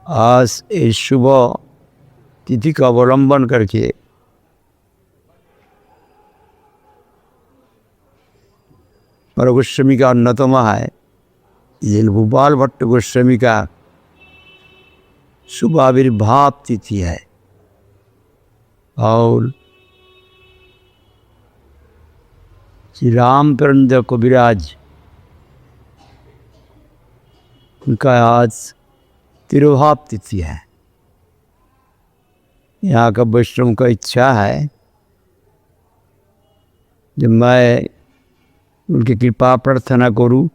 आज इस शुभ तिथि का अवलंबन करके पर गोस्वामी का अन्यतम है ये भूपाल भट्ट गोस्वामी का शुभ आविर्भाव तिथि है। और श्री रामचंद्र कविराज उनका आज तिरुभाव तिथि है। यहाँ का वैष्णव का इच्छा है जब मैं उनकी कृपा प्रार्थना करूं,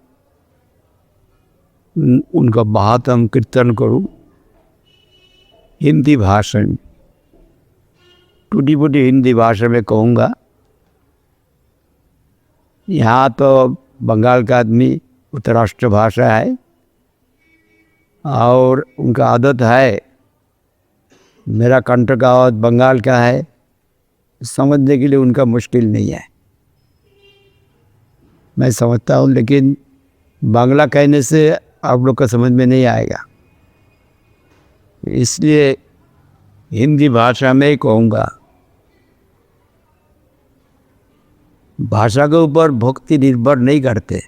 उनका महात्म कीर्तन करूं हिंदी भाषा में, टूटी फूटी हिंदी भाषा में कहूँगा। यहाँ तो बंगाल का आदमी उत्तराष्ट्र भाषा है और उनका आदत है, मेरा कंठ का आवाज़ बंगाल का है, समझने के लिए उनका मुश्किल नहीं है, मैं समझता हूँ। लेकिन बांग्ला कहने से आप लोग का समझ में नहीं आएगा, इसलिए हिंदी भाषा में ही कहूँगा। भाषा के ऊपर भक्ति निर्भर नहीं करते,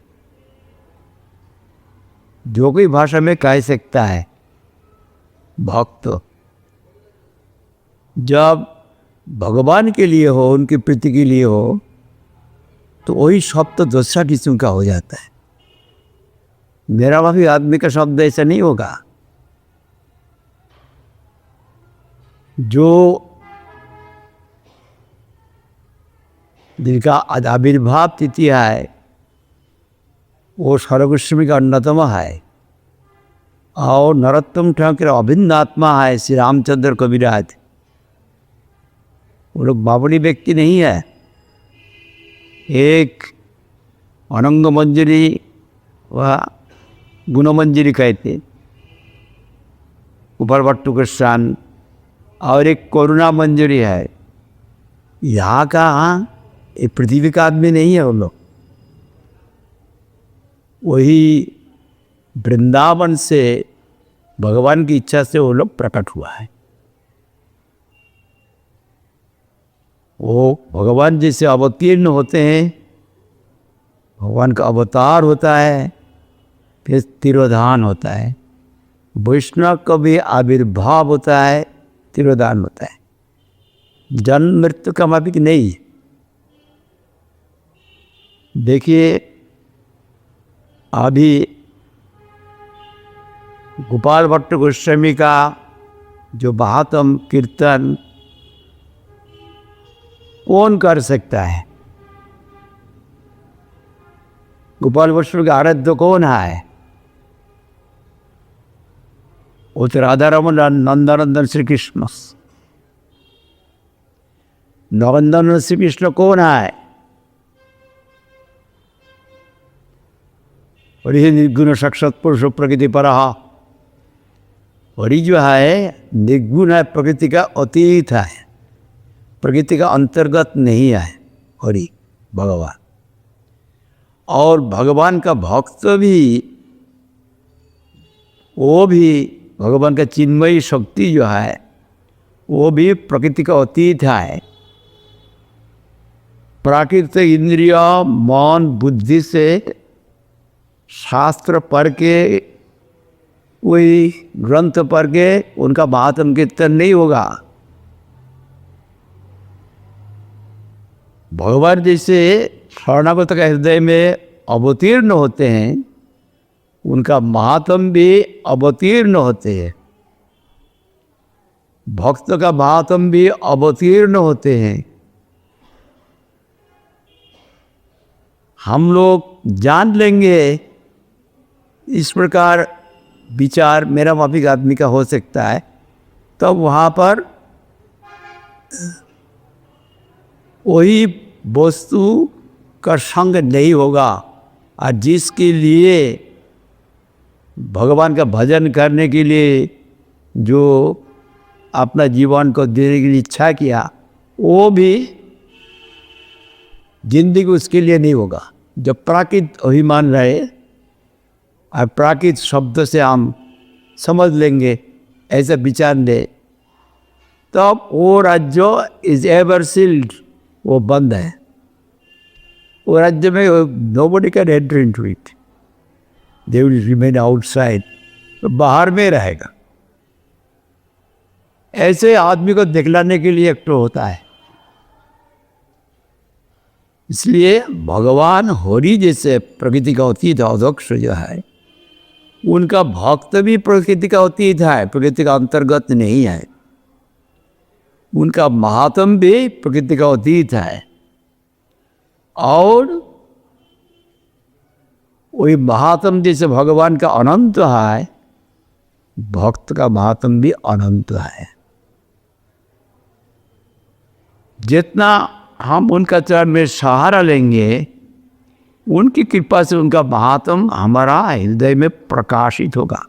जो कोई भाषा में कह सकता है। भक्त जब भगवान के लिए हो, उनकी प्रीति के लिए हो, तो वही शब्द दूसरा किस्म का हो जाता है। मेरा वही आदमी का शब्द ऐसा नहीं होगा। जो जिनका आविर्भाव तिथि है वो सर्वगोस्वामी का अन्यतम है और नरोत्तम ठाकुर अभिन्न आत्मा है श्री रामचंद्र कविराज। वो लोग बावली व्यक्ति नहीं है। एक अनंग मंजरी व गुण मंजरी कहते ऊपर भट्टू के स्थान, और एक करुणा मंजरी है। यहाँ का ये पृथ्वी का आदमी नहीं है। वो लोग वही वृंदावन से भगवान की इच्छा से वो लोग प्रकट हुआ है। वो भगवान जैसे अवतीर्ण होते हैं, भगवान का अवतार होता है, फिर तिरोधान होता है। वैष्णव का भी आविर्भाव होता है, तिरोधान होता है। जन्म मृत्यु का मापिक नहीं। देखिए अभी गोपाल भट्ट गोस्वामी का जो महात्म कीर्तन कौन कर सकता है? गोपाल गोस्वामी का आराध्य कौन है? वो तो राधा रमन नंदनंदन श्री कृष्ण। नंदन श्री कृष्ण कौन है? और ये निर्गुण साक्षात पुरुष प्रकृति पर। और जो है निर्गुण है, प्रकृति का अतीत है, प्रकृति का अंतर्गत नहीं है हरि भगवान। और भगवान का भक्त भी, वो भी भगवान का चिन्मयी शक्ति जो है वो भी प्रकृति का अतीत है। प्राकृतिक इंद्रिय मन बुद्धि से शास्त्र पढ़ के, वही ग्रंथ पढ़ के उनका महात्म कीर्तन नहीं होगा। भगवान जैसे शरणागत का हृदय में अवतीर्ण होते हैं, उनका महात्म भी अवतीर्ण होते हैं। भक्त का महात्म भी अवतीर्ण होते हैं। हम लोग जान लेंगे इस प्रकार विचार मेरा माफिक आदमी का हो सकता है, तब वहाँ पर वही वस्तु का संग नहीं होगा। और जिसके लिए भगवान का भजन करने के लिए जो अपना जीवन को देने की इच्छा किया, वो भी जिंदगी उसके लिए नहीं होगा। जब प्राकृत अभिमान रहे और प्राकृत शब्द से हम समझ लेंगे, ऐसा विचार ले, तब वो राज्य इज एवर सील्ड, वो बंद है। वो राज्य में nobody can enter into it, they will remain outside, तो बाहर में रहेगा। ऐसे आदमी को दिखलाने के लिए एक तो होता है। इसलिए भगवान होरी जैसे प्रकृति का अतीत अध्यक्ष जो है, उनका भक्त भी प्रकृति का अतीत है, प्रकृति का अंतर्गत नहीं है। उनका महात्म भी प्रकृति का अतीत है, और वही महात्म जैसे भगवान का अनंत है, भक्त का महात्म भी अनंत है। जितना हम उनका चरण में सहारा लेंगे, उनकी कृपा से उनका महात्म हमारा हृदय में प्रकाशित होगा।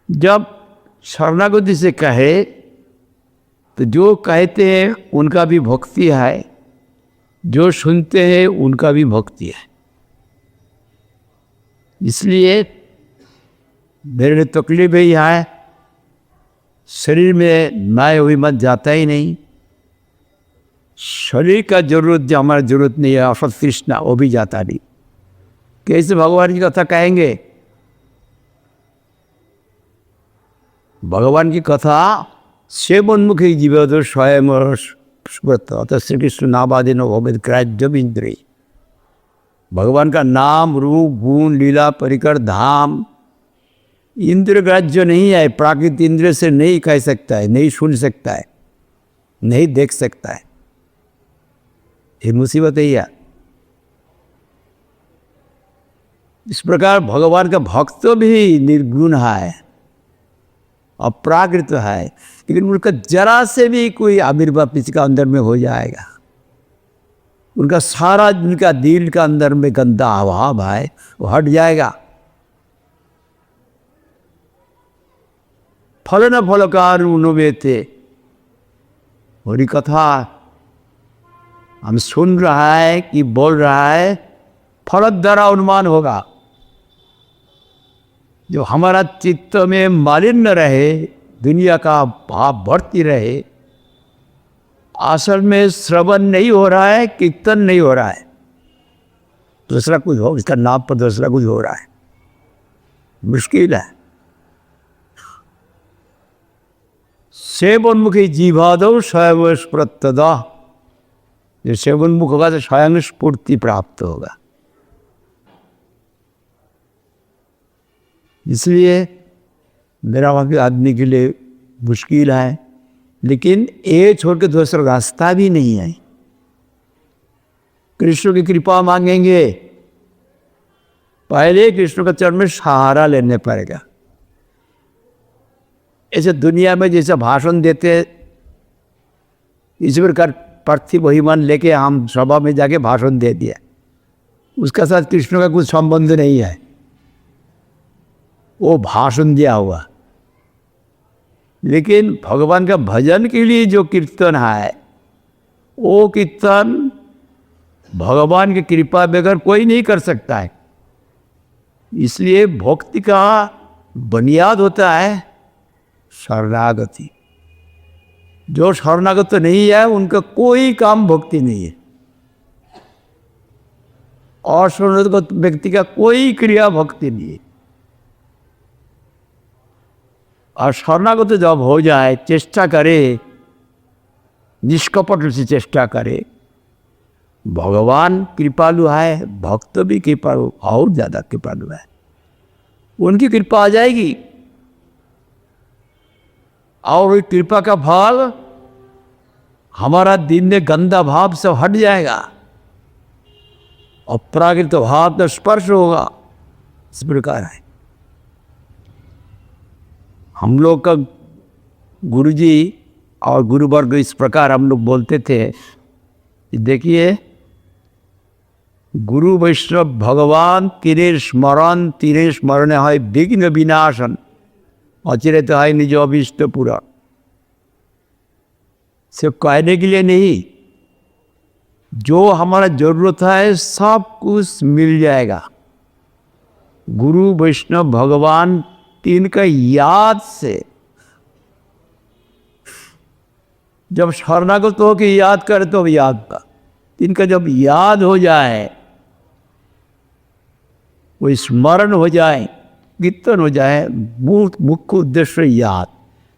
जब शरणागति से कहे, तो जो कहते हैं उनका भी भक्ति है, जो सुनते हैं उनका भी भक्ति है। इसलिए मेरे तकलीफ ही है, शरीर में नाय हुई मत जाता ही नहीं। शरीर का जरूरत जो हमारा जरूरत नहीं है, असत तृष्णा, वो भी जाता नहीं। कैसे भगवान की कथा कहेंगे? भगवान की कथा सेवोन्मुखी जीवो स्वयं अतः श्री कृष्ण नाबादि नो भवेद ग्राह्यम इंद्रिय। भगवान का नाम, रूप, गुण, लीला, परिकर, धाम इंद्र ग्राह्य नहीं है। प्राकृत इंद्र से नहीं कह सकता है, नहीं सुन सकता है, नहीं देख सकता है। ये मुसीबत है यार। इस प्रकार भगवान का भक्त भी निर्गुण है, अप्राकृत है, लेकिन उनका जरा से भी कोई आविर्भाव किसी का अंदर में हो जाएगा, उनका सारा उनका दिल का अंदर में गंदा अभाव है वो हट जाएगा। फल न फलकार उन्नवेते, होरी कथा हम सुन रहा है कि बोल रहा है, फल द्वारा अनुमान होगा। जो हमारा चित्त में मालिन्य रहे, दुनिया का भाव बढ़ती रहे, असल में श्रवण नहीं हो रहा है, कीर्तन नहीं हो रहा है, दूसरा कुछ हो, इसका नाम पर दूसरा कुछ हो रहा है, मुश्किल है। सेवोन्मुखी जीवादो स्वयं स्फुरत्तदा, जो सेवोन्मुख होगा तो स्वयं स्फूर्ति प्राप्त होगा। इसलिए मेरा वाक्य आदमी के लिए मुश्किल है, लेकिन ये छोड़ के दूसरा रास्ता भी नहीं है। कृष्ण की कृपा मांगेंगे, पहले कृष्ण का चरण में सहारा लेने पड़ेगा। ऐसे दुनिया में जैसे भाषण देते, इस प्रकार पार्थिव अभिमान लेके हम सभा में जाके भाषण दे दिया, उसका साथ कृष्ण का कुछ संबंध नहीं है, वो भाषण दिया हुआ। लेकिन भगवान का भजन के लिए जो कीर्तन है, वो कीर्तन भगवान की कृपा बगैर कोई नहीं कर सकता है। इसलिए भक्ति का बुनियाद होता है शरणागति। जो शरणागत नहीं है उनका कोई काम भक्ति नहीं है, और शरणागत व्यक्ति का कोई क्रिया भक्ति नहीं है। और शरणागत जब हो जाए, चेष्टा करे, निष्कपट से चेष्टा करे, भगवान कृपालु है, भक्त भी कृपालु, और ज़्यादा कृपालु है, उनकी कृपा आ जाएगी। और कृपा का फल हमारा दिन में गंदा भाव से हट जाएगा, अप्राकृत भाव का स्पर्श होगा। इस प्रकार है। हम लोग का गुरुजी और गुरुवर्ग इस प्रकार हम लोग बोलते थे, देखिए गुरु वैष्णव भगवान तीरे स्मरण, तीरे स्मरण है विघ्न विनाशन, अचिरेत है निज अभिष्ट पूरा। सिर्फ कहने के लिए नहीं, जो हमारा जरूरत है सब कुछ मिल जाएगा। गुरु वैष्णव भगवान तीन का याद से जब शरणागत हो के याद करे तो याद का इनका जब याद हो जाए, वो स्मरण हो जाए, कीर्तन हो जाए, मुख्य उद्देश्य याद।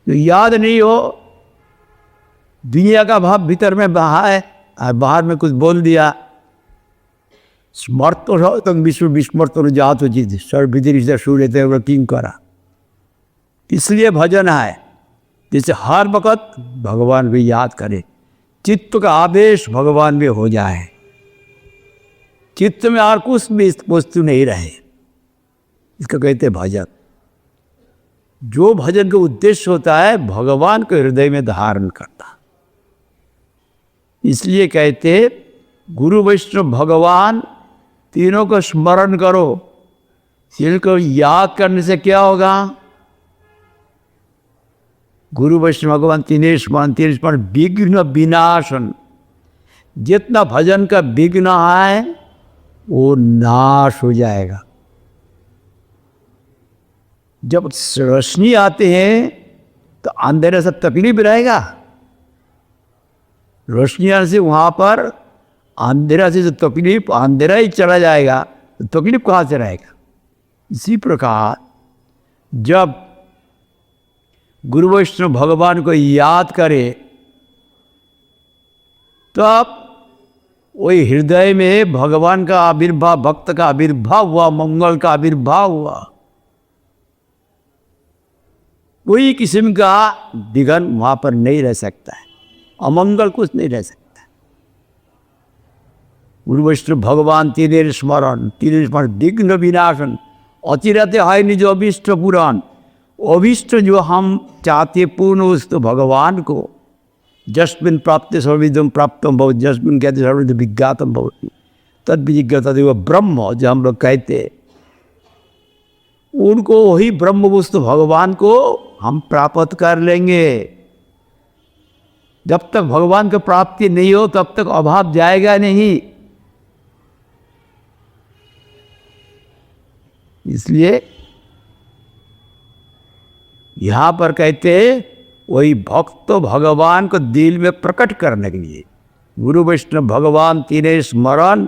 जो याद नहीं हो, दुनिया का भाव भीतर में बहा है और बाहर में कुछ बोल दिया, स्मर्त हो तो विश्व विस्मृत हो जात हो चीज सर्वविधि सूर्य वो किंग करा। इसलिए भजन है जैसे हर वक्त भगवान भी याद करे, चित्त का आवेश भगवान में हो जाए, चित्त में और कुछ भी वस्तु नहीं रहे, इसका कहते भजन। जो भजन का उद्देश्य होता है भगवान को हृदय में धारण करना। इसलिए कहते गुरु वैष्णव भगवान तीनों को स्मरण करो। इनको याद करने से क्या होगा? गुरु वैष्णव भगवान तीन स्मरण विघ्न विनाशन। जितना भजन का विघ्न है वो नाश हो जाएगा। जब रोशनी आते हैं तो अंधेरे से तकलीफ रहेगा, रोशनी आने से वहाँ पर अंधेरा से जो तकलीफ, अंधेरा ही चला जाएगा तो तकलीफ कहाँ से रहेगा? इसी प्रकार जब गुरु वैष्णव भगवान को याद करे तब वही हृदय में भगवान का आविर्भाव, भक्त का आविर्भाव हुआ, मंगल का आविर्भाव हुआ। कोई किस्म का विघ्न वहाँ पर नहीं रह सकता है, अमंगल कुछ नहीं रह सकता। गुरु वैष्णव भगवान तीन स्मरण विघ्न विनाशन अचिरते है निज अभीष्ट पुराण। अभीष्ट जो हम चाहते पूर्ण उस तो भगवान को जस्मिन प्राप्त सर्वविदम प्राप्तम भव, जस्मिन कहते सर्वविद विज्ञातम भवति तद विजिज्ञता देव ब्रह्म, जो हम लोग कहते उनको वही ब्रह्म वस्तु भगवान को हम प्राप्त कर लेंगे। जब तक भगवान की प्राप्ति नहीं हो तब तक अभाव जाएगा नहीं। इसलिए यहाँ पर कहते वही भक्त भगवान को दिल में प्रकट करने के लिए गुरु वैष्णव भगवान तीन स्मरण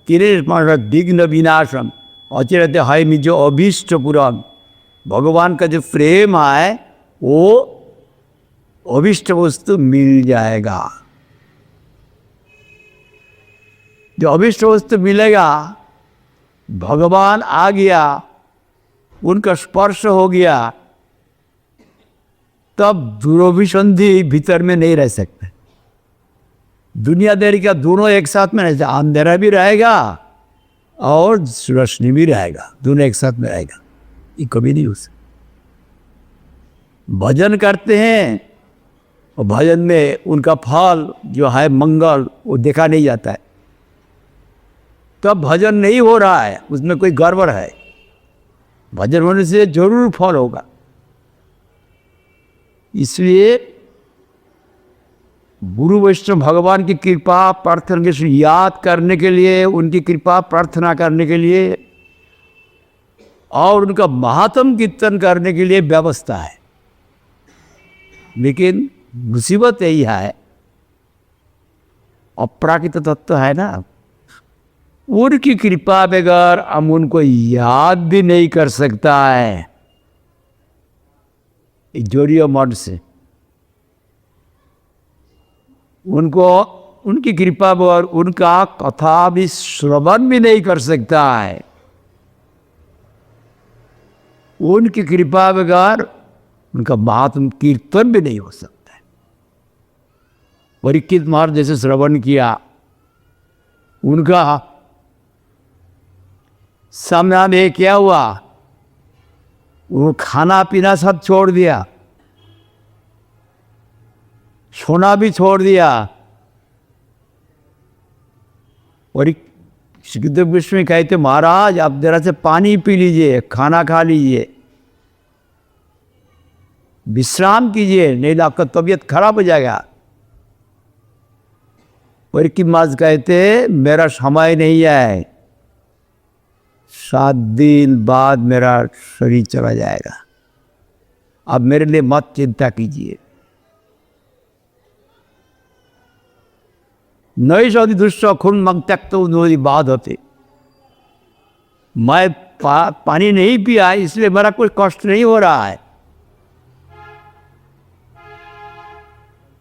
विघ्न विनाशम अचिरते है निज अभीष्ट पुराण। भगवान का जो प्रेम है वो अभीष्ट वस्तु मिल जाएगा। जो अभीष्ट वस्तु मिलेगा, भगवान आ गया, उनका स्पर्श हो गया, तब दुर्भिसंधि भीतर में नहीं रह सकते। दुनियादारी का दोनों एक साथ में रहेगा, अंधेरा भी रहेगा और रोशनी भी रहेगा, दोनों एक साथ में रहेगा। ये कभी नहीं हो सकता। भजन करते हैं और भजन में उनका फल जो है मंगल वो देखा नहीं जाता है, तब भजन नहीं हो रहा है, उसमें कोई गड़बड़ है। भजन होने से जरूर फल होगा। इसलिए गुरु वैष्णव भगवान की कृपा प्रार्थना के याद करने के लिए, उनकी कृपा प्रार्थना करने के लिए और उनका महात्म कीर्तन करने के लिए व्यवस्था है। लेकिन मुसीबत यही है, अपराकृत तत्व है ना, उनकी कृपा बगैर हम उनको याद भी नहीं कर सकता है। जोड़ियो मठ से उनको, उनकी कृपा बगैर उनका कथा भी श्रवण भी नहीं कर सकता है। उनकी कृपा बगैर उनका महात्म कीर्तन भी नहीं हो सकता है। परीक्षित महाराज जैसे श्रवण किया, उनका सामने में क्या हुआ, वो खाना पीना सब छोड़ दिया, सोना भी छोड़ दिया। और सुखदेव गोस्वामी कहते महाराज आप जरा से पानी पी लीजिए, खाना खा लीजिए, विश्राम कीजिए, नहीं तो आपका तबीयत खराब हो जाएगा। परिकी माज कहते मेरा समय नहीं है, 7 दिन बाद मेरा शरीर चला जाएगा, अब मेरे लिए मत चिंता कीजिए। नई सौदी दुष्ट खून मंग तक तो उन्होंने बात होते, मैं पानी नहीं पिया इसलिए मेरा कोई कष्ट नहीं हो रहा है,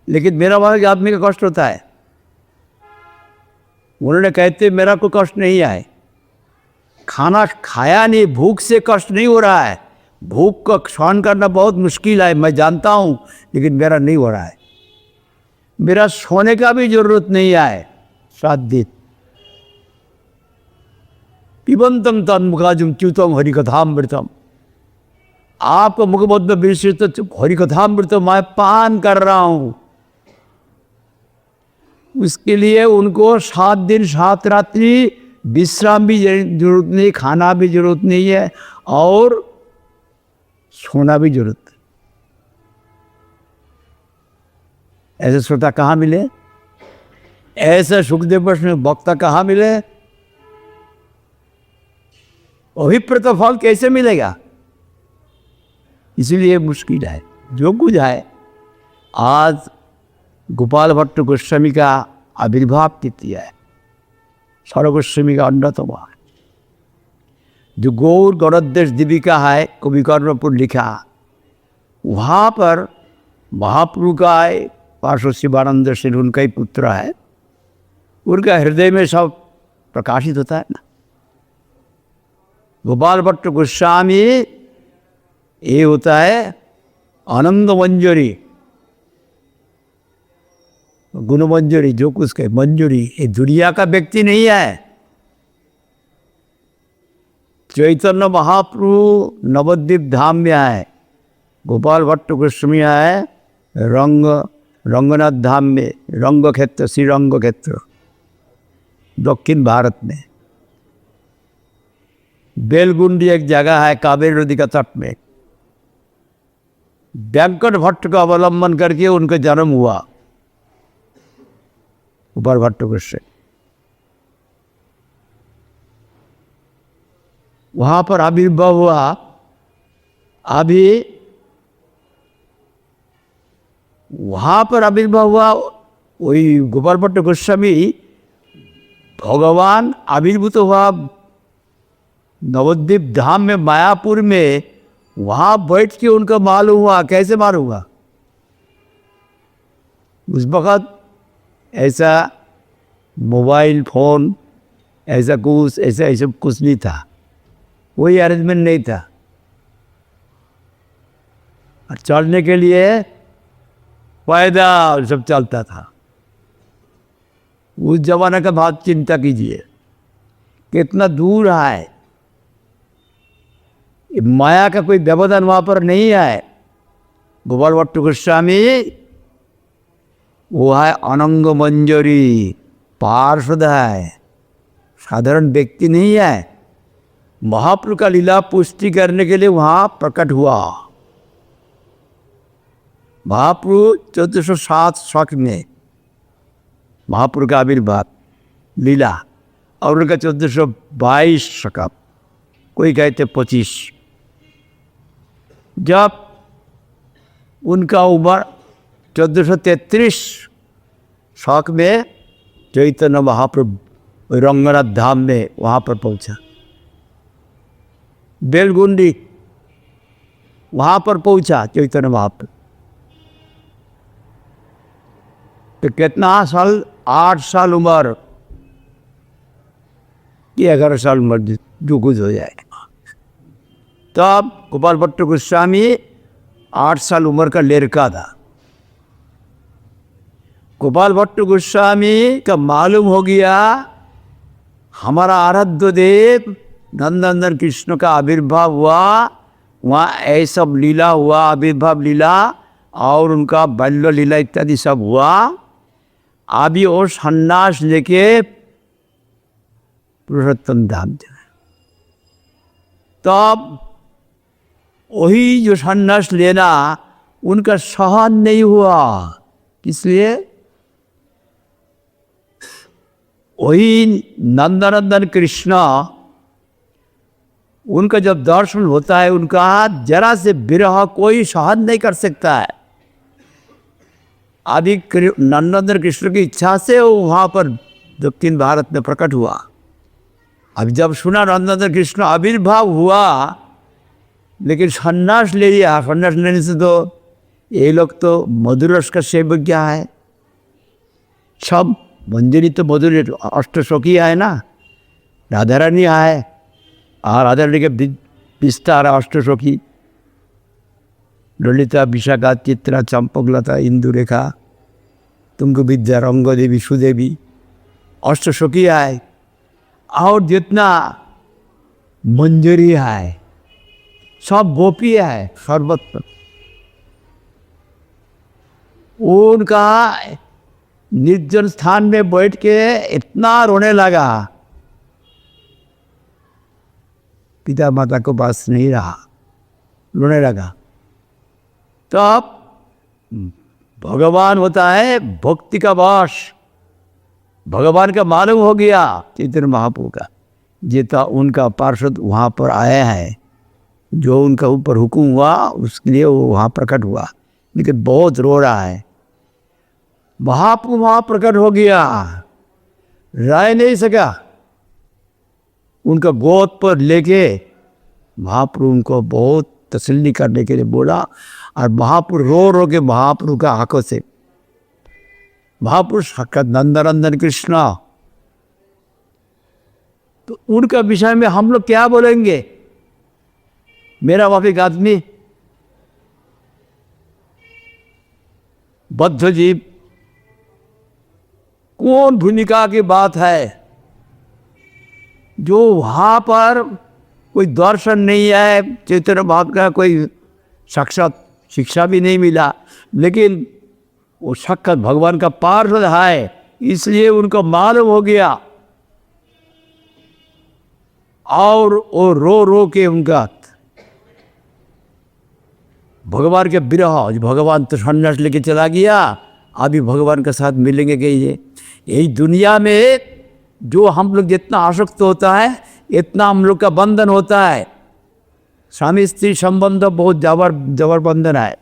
लेकिन मेरा वाला आदमी का कष्ट होता है। उन्होंने कहते मेरा कोई कष्ट नहीं आए, खाना खाया नहीं, भूख से कष्ट नहीं हो रहा है, भूख को सहन करना बहुत मुश्किल है मैं जानता हूँ, लेकिन मेरा नहीं हो रहा है, मेरा सोने का भी जरूरत नहीं है 7 दिन। पिबंतम तन्मुखाजुम च्युतम हरिकथामृतम, आपको मुखबद्ध विशिष्ट हरिकथामृत मैं पान कर रहा हूँ। उसके लिए उनको 7 दिन 7 रात्रि विश्राम भी जरूरत नहीं, खाना भी जरूरत नहीं है और सोना भी जरूरत है। ऐसे श्रोता कहाँ मिले, ऐसे सुखदेव प्रश्न वक्ता कहाँ मिले, अभिप्रेत फल कैसे मिलेगा, इसीलिए मुश्किल है। जो कुछ है आज गोपाल भट्ट गोस्वामी का आविर्भाव तिथि है, सर्वगोस्वामी का अन्यतम है। जो गौर गणोद्देश दीपिका है कवि कर्णपुर लिखा, वहाँ पर महाप्रभु का पार्श्व शिवानंद सिंह उनका ही पुत्र है, उनका हृदय में सब प्रकाशित होता है ना। गोपाल भट्ट गोस्वामी ये होता है आनंद मंजरी, गुण मंजरी, जो कुछ कहे मंजूरी, ये दुनिया का व्यक्ति नहीं है। चैतन्य महाप्रभु नवद्वीप धाम में आए, गोपाल भट्ट गोस्वामी आए रंगनाथ धाम में, रंग क्षेत्र, श्रीरंग क्षेत्र दक्षिण भारत में। बेलगुंडी एक जगह है कावेरी नदी का तट में, वेंकट भट्ट का अवलंबन करके उनका जन्म हुआ, गोपाल भट्ट गोस्वामी। वहाँ पर आविर्भाव हुआ। अभी वहाँ पर आविर्भाव हुआ, वही गोपाल भट्ट गोस्वामी भगवान आविर्भूत हुआ नवद्वीप धाम में मायापुर में। वहाँ बैठ के उनका मालूम हुआ, कैसे मालूम हुआ, उस वक़्त ऐसा मोबाइल फ़ोन ऐसा कुछ नहीं था, कोई अरेंजमेंट नहीं था, और चलने के लिए पैदल सब चलता था। उस जमाने का बात चिंता कीजिए कितना दूर है, माया का कोई व्यवधान वहाँ पर नहीं है। गोपाल भट्ट गोस्वामी वो है अनंग मंजरी, पार्षद है, साधारण व्यक्ति नहीं है। महाप्रभु का लीला पुष्टि करने के लिए वहाँ प्रकट हुआ। महाप्रभु 1407 शक में महाप्रभु का आविर्भाव लीला, और उनका 1422 शक, कोई कहते 25। जब उनका उम्र 1433 शक में चैतन्य महाप्रभु रंगनाथ धाम में वहाँ पर पहुँचा, बेलगुंडी वहाँ पर पहुँचा चैतन्य महाप्रभु। तो कितना साल, 8 साल उम्र कि 11 साल उम्र जो कुछ हो जाए। तब गोपाल भट्ट गोस्वामी 8 साल उम्र का लड़का था। गोपाल भट्ट गोस्वामी का मालूम हो गया हमारा आराध्य देव नंदनंदन कृष्ण का आविर्भाव हुआ, वहाँ ऐसा लीला हुआ, आविर्भाव लीला और उनका बाल्य लीला इत्यादि सब हुआ। अभी और सन्यास लेके पुरुषोत्तम धाम जाए। तब वही जो सन्यास लेना उनका सहन नहीं हुआ, इसलिए वही नंदनंदन कृष्ण, उनका जब दर्शन होता है उनका जरा से विरह कोई सहन नहीं कर सकता है। आदि नंदनंदन कृष्ण की इच्छा से वो वहाँ पर दक्षिण भारत में प्रकट हुआ। अब जब सुना नंदनंदन कृष्ण आविर्भाव हुआ, लेकिन सन्यास ले लिया। सन्यास लेने से तो ये लोग तो मधुर रस का सेवज्ञ है, सब मंजरी तो मधुर अष्टसखी है ना, राधा रानी है, और राधा रानी के विस्तार अष्टसखी ललिता, विशाखा, चित्रा, चंपकलता, इंदुरेखा, तुंग विद्या, रंग देवी, सुदेवी, अष्टसखी है। और जितना मंजरी है सब गोपी है सर्वत्र। उनका निर्जन स्थान में बैठ के इतना रोने लगा, पिता माता को पास नहीं रहा, रोने लगा। तब भगवान होता है भक्ति का वास, भगवान का मालूम हो गया चैतन्य महाप्रभु का, जितना उनका पार्षद वहाँ पर आया है, जो उनका ऊपर हुक्म हुआ उसके लिए वो वहाँ प्रकट हुआ, लेकिन बहुत रो रहा है। महाप्रभु वहाँ प्रकट हो गया, रह नहीं सका, उनका गोद पर लेके महाप्रभु उनको बहुत तसल्ली करने के लिए बोला, और महाप्रभु रो रो के महाप्रभु का आंखों से, महापुरुष साक्षात नंदनंदन कृष्ण, तो उनका विषय में हम लोग क्या बोलेंगे। मेरा वापिक आदमी बद्ध जीव, कौन भूमिका की बात है, जो वहाँ पर कोई दर्शन नहीं है, चैतन्य महाप्रभु का कोई साक्षात शिक्षा भी नहीं मिला, लेकिन वो साक्षात भगवान का पार्षद है, इसलिए उनको मालूम हो गया, और वो रो रो के उनका भगवान के विरह, भगवान तो सन्यास लेके चला गया, अभी भगवान के साथ मिलेंगे कहीं। यही दुनिया में जो हम लोग जितना आसक्त होता है इतना हम लोग का बंधन होता है। स्वामी स्त्री संबंध बहुत जबर बंधन है।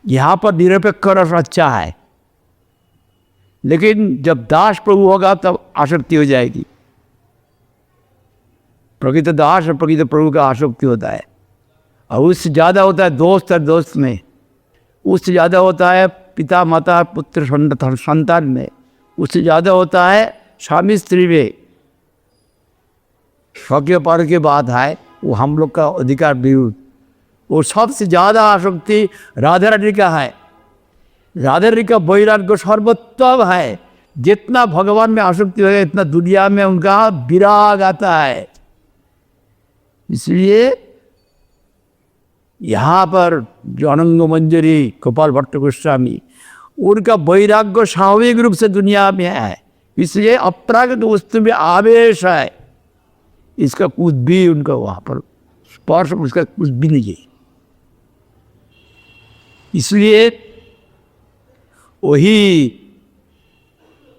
यहाँ पर निरपेक्ष रस अच्छा है, लेकिन जब दास प्रभु होगा तब आसक्ति हो जाएगी। प्रकृत दास और प्रकृत प्रभु का आसक्ति होता है, और उससे ज़्यादा होता है दोस्त और दोस्त में, उससे ज़्यादा होता है पिता माता पुत्र संतान में, उससे ज़्यादा होता है स्वामी स्त्री में। स्वकीय पर की बात है, वो हम लोग का अधिकार विरुद्ध। और सबसे ज़्यादा आसक्ति राधा रानी का है। राधा रानी का वैराग्य सर्वोत्तम है। जितना भगवान में आसक्ति होगा इतना दुनिया में उनका विराग आता है। इसलिए यहाँ पर जो अनंग मंजरी गोपाल भट्ट गोस्वामी, उनका वैराग्य स्वाभाविक रूप से दुनिया में है, इसलिए अपरागत वस्तु में आवेश है। इसका कुछ भी उनका वहाँ पर स्पर्श उसका कुछ भी नहीं है। इसलिए वही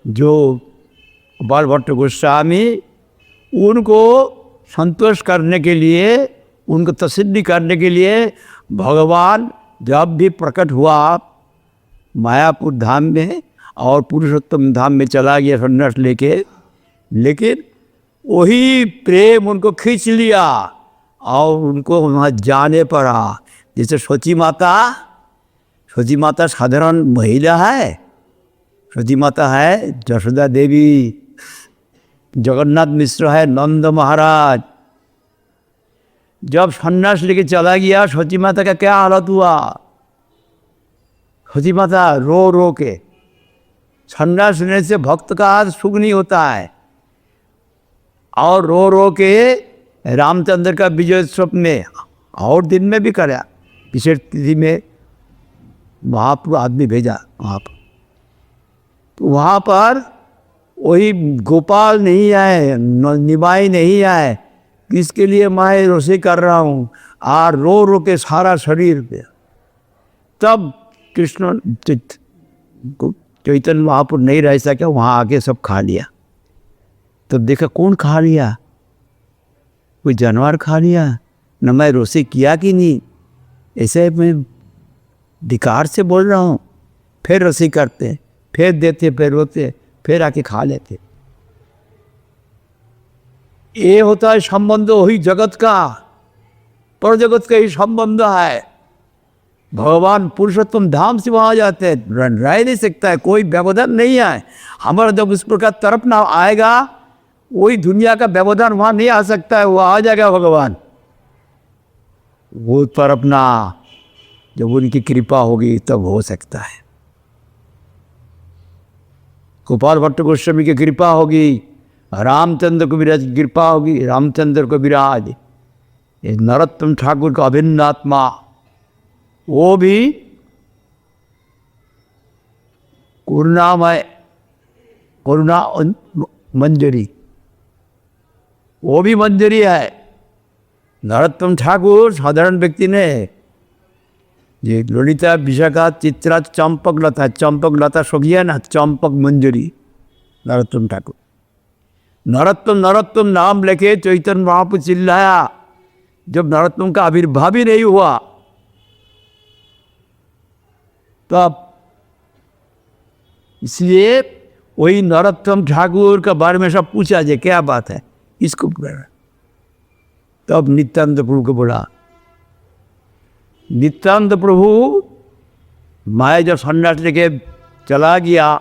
जो गोपाल भट्ट गोस्वामी, उनको संतोष करने के लिए, उनको तसल्ली करने के लिए भगवान जब भी प्रकट हुआ मायापुर धाम में और पुरुषोत्तम धाम में चला गया सन्यास लेके, लेकिन वही प्रेम उनको खींच लिया और उनको वहाँ जाने पड़ा। जैसे सोची माता साधारण महिला है, सोची माता है जशोदा देवी, जगन्नाथ मिश्र है नंद महाराज। जब सन्यास लेके चला गया सोची माता का क्या हालत हुआ। सोची माता रो रो के, सन्यास लेने से भक्त का सुख नहीं होता है, और रो रो के रामचंद्र का विजयोत्सव में और दिन में भी कराया, विशेष तिथि में महाप्रभु आदमी भेजा वहाँ पर। वहाँ पर वही गोपाल नहीं आए, निभाई नहीं आए, किसके लिए मैं रोसे कर रहा हूँ, और रो रो के सारा शरीर पे। तब कृष्ण चैतन्य महाप्रभु नहीं रह सके, वहाँ आके सब खा लिया। तो देखा कौन खा लिया, कोई जानवर खा लिया, न मैं रोसे किया कि नहीं, ऐसे मैं धिकार से बोल रहा हूँ। फिर रसी करते, फिर देते, फिर रोते, फिर आके खा लेते। ये होता है संबंध वही जगत का, पर जगत का ही संबंध है। भगवान पुरुषोत्तम धाम से वहाँ जाते हैं, रह नहीं सकता है, कोई व्यवधान नहीं है। हमारा जब इस प्रकार तरफ ना आएगा, वही दुनिया का व्यवधान वहाँ नहीं आ सकता है, वो आ जाएगा भगवान। वो तरफ ना जब उनकी कृपा होगी तब हो सकता है। गोपाल भट्ट गोस्वामी की कृपा होगी, रामचंद्र को विराज की कृपा होगी, रामचंद्र को विराज, ये नरोत्तम ठाकुर का अभिन्न आत्मा, वो भी करुणामय, करुणा मंजरी, वो भी मंजरी है। नरोत्तम ठाकुर साधारण व्यक्ति ने, ये ललिता विशाखा चित्रा चंपक लता, चंपक लता सखिया ना, चंपक मंजरी नरोत्तम ठाकुर। नरोत्तम नरोत्तम नाम लेके चैतन्य महाप्रभु चिल्लाया। जब नरोत्तम का आविर्भाव ही नहीं हुआ तब, इसलिए वही नरोत्तम ठाकुर का बारे में सब पूछा जाए क्या बात है, इसको पूरा। तब नित्यानंद प्रभु को बोला, नित्यानंद प्रभु माया जब सन्यास लेके चला गया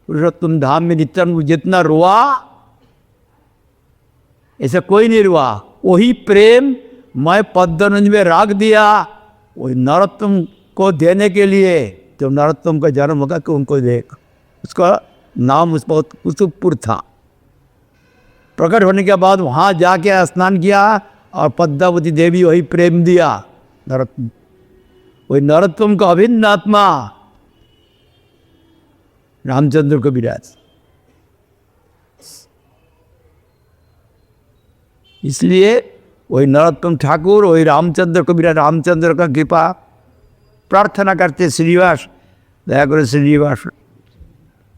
पुरुषोत्तम धाम में, नित्यानंद जितना रोआ ऐसा कोई नहीं रोआ। वही प्रेम मैं पद्मनंद में रख दिया, वही नरोत्तम को देने के लिए। जब नरोत्तम का जन्म होगा कि उनको देख, उसका नाम उस बहुत कुतुबपुर था। प्रकट होने के बाद वहाँ जाके स्नान किया और पद्मावती देवी वही प्रेम दिया नरोत्तम, वही नरोत्तम का अभिन्न आत्मा रामचंद्र को विराज। इसलिए वही नरोत्तम ठाकुर, वही रामचंद्र को विराज, रामचंद्र का कृपा प्रार्थना करते। श्रीनिवास दया करो, श्रीनिवास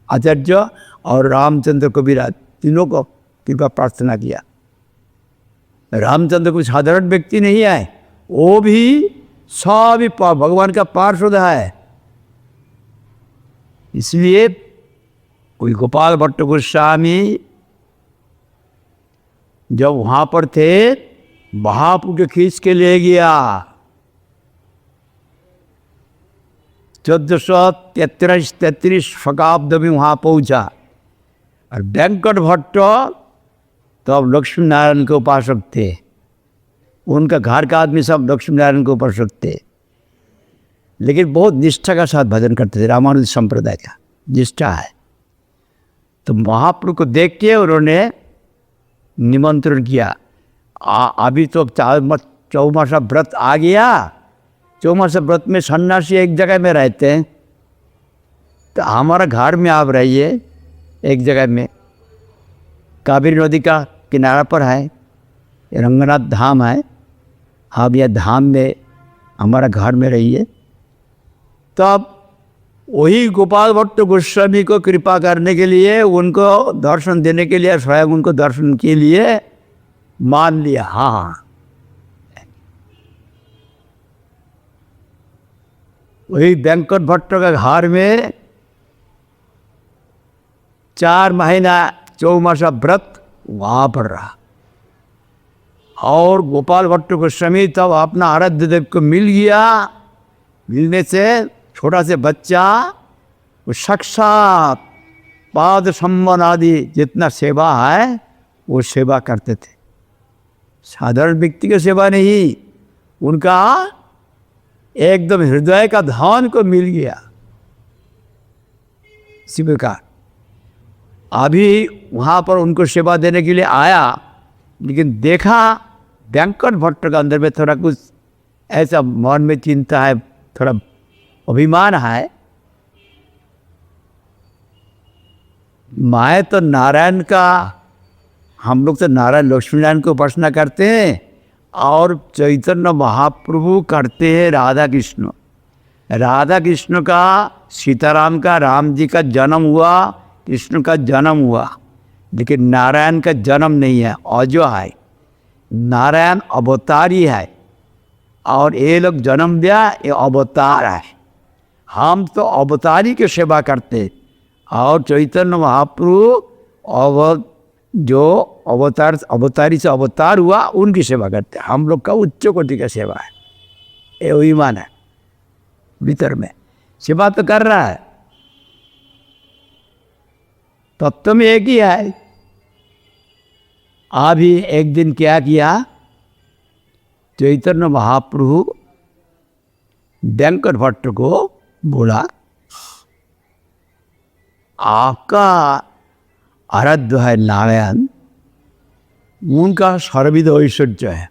आचार्य और रामचंद्र को विराज, तीनों को कृपा प्रार्थना किया। रामचंद्र कोई साधारण व्यक्ति नहीं है, वो भी सभी भगवान का पार्षद है। इसलिए कोई गोपाल भट्ट गोस्वामी जब वहाँ पर थे, महाप्रभु के खींच के ले गया। 1433 शताब्द में वहाँ पहुँचा। और वेंकट भट्ट तब लक्ष्मी नारायण के उपासक थे, उनका घर का आदमी सब लक्ष्मी नारायण के उपासक थे, लेकिन बहुत निष्ठा का साथ भजन करते थे। रामानुज संप्रदाय का निष्ठा है। तो महाप्रभु को देख के उन्होंने निमंत्रण किया। अभी तो चौमासा व्रत आ गया, चौमासा व्रत में सन्यासी एक जगह में रहते हैं, तो हमारा घर में आप रहिए, एक जगह में कावेरी नदी का किनारा पर है, रंगनाथ धाम है, आप यह धाम में हमारा घर में रहिए। तब वही गोपाल भट्ट गोस्वामी को कृपा करने के लिए, उनको दर्शन देने के लिए, स्वयं उनको दर्शन के लिए मान लिया। हाँ, वही वेंकट भट्ट का घर में 4 महीना चौमासा व्रत वहाँ पर रहा। और गोपाल भट्ट गोस्वामी तब अपना आराध्य देव को मिल गया। मिलने से छोटा से बच्चा वो साक्षात पाद सम्मान आदि जितना सेवा है वो सेवा करते थे। साधारण व्यक्ति की सेवा नहीं, उनका एकदम हृदय का धन को मिल गया। इसी प्रकार अभी वहाँ पर उनको सेवा देने के लिए आया, लेकिन देखा वेंकट भट्ट का अंदर में थोड़ा कुछ ऐसा मन में चिंता है, थोड़ा अभिमान है। मैं तो नारायण का, हम लोग तो नारायण लक्ष्मी नारायण को उपासना करते हैं, और चैतन्य महाप्रभु करते हैं राधा कृष्ण। राधा कृष्ण का सीताराम का, राम जी का जन्म हुआ, कृष्ण का जन्म हुआ, लेकिन नारायण का जन्म नहीं है। और जो है नारायण अवतारी है और ये लोग जन्म दिया, ये अवतार है। हम तो अवतारी की सेवा करते और चैतन्य महाप्रभु जो अवतारी से अवतार हुआ उनकी सेवा करते। हम लोग का उच्च कोटि का सेवा है, ये अभिमान है भीतर में। सेवा तो कर रहा है, तत्व में एक ही है। अभी एक दिन क्या किया, चैतन्य महाप्रभु वेंकट भट्ट को बोला, आपका आराध्य है नारायण, उनका सर्वविध ऐश्वर्य है,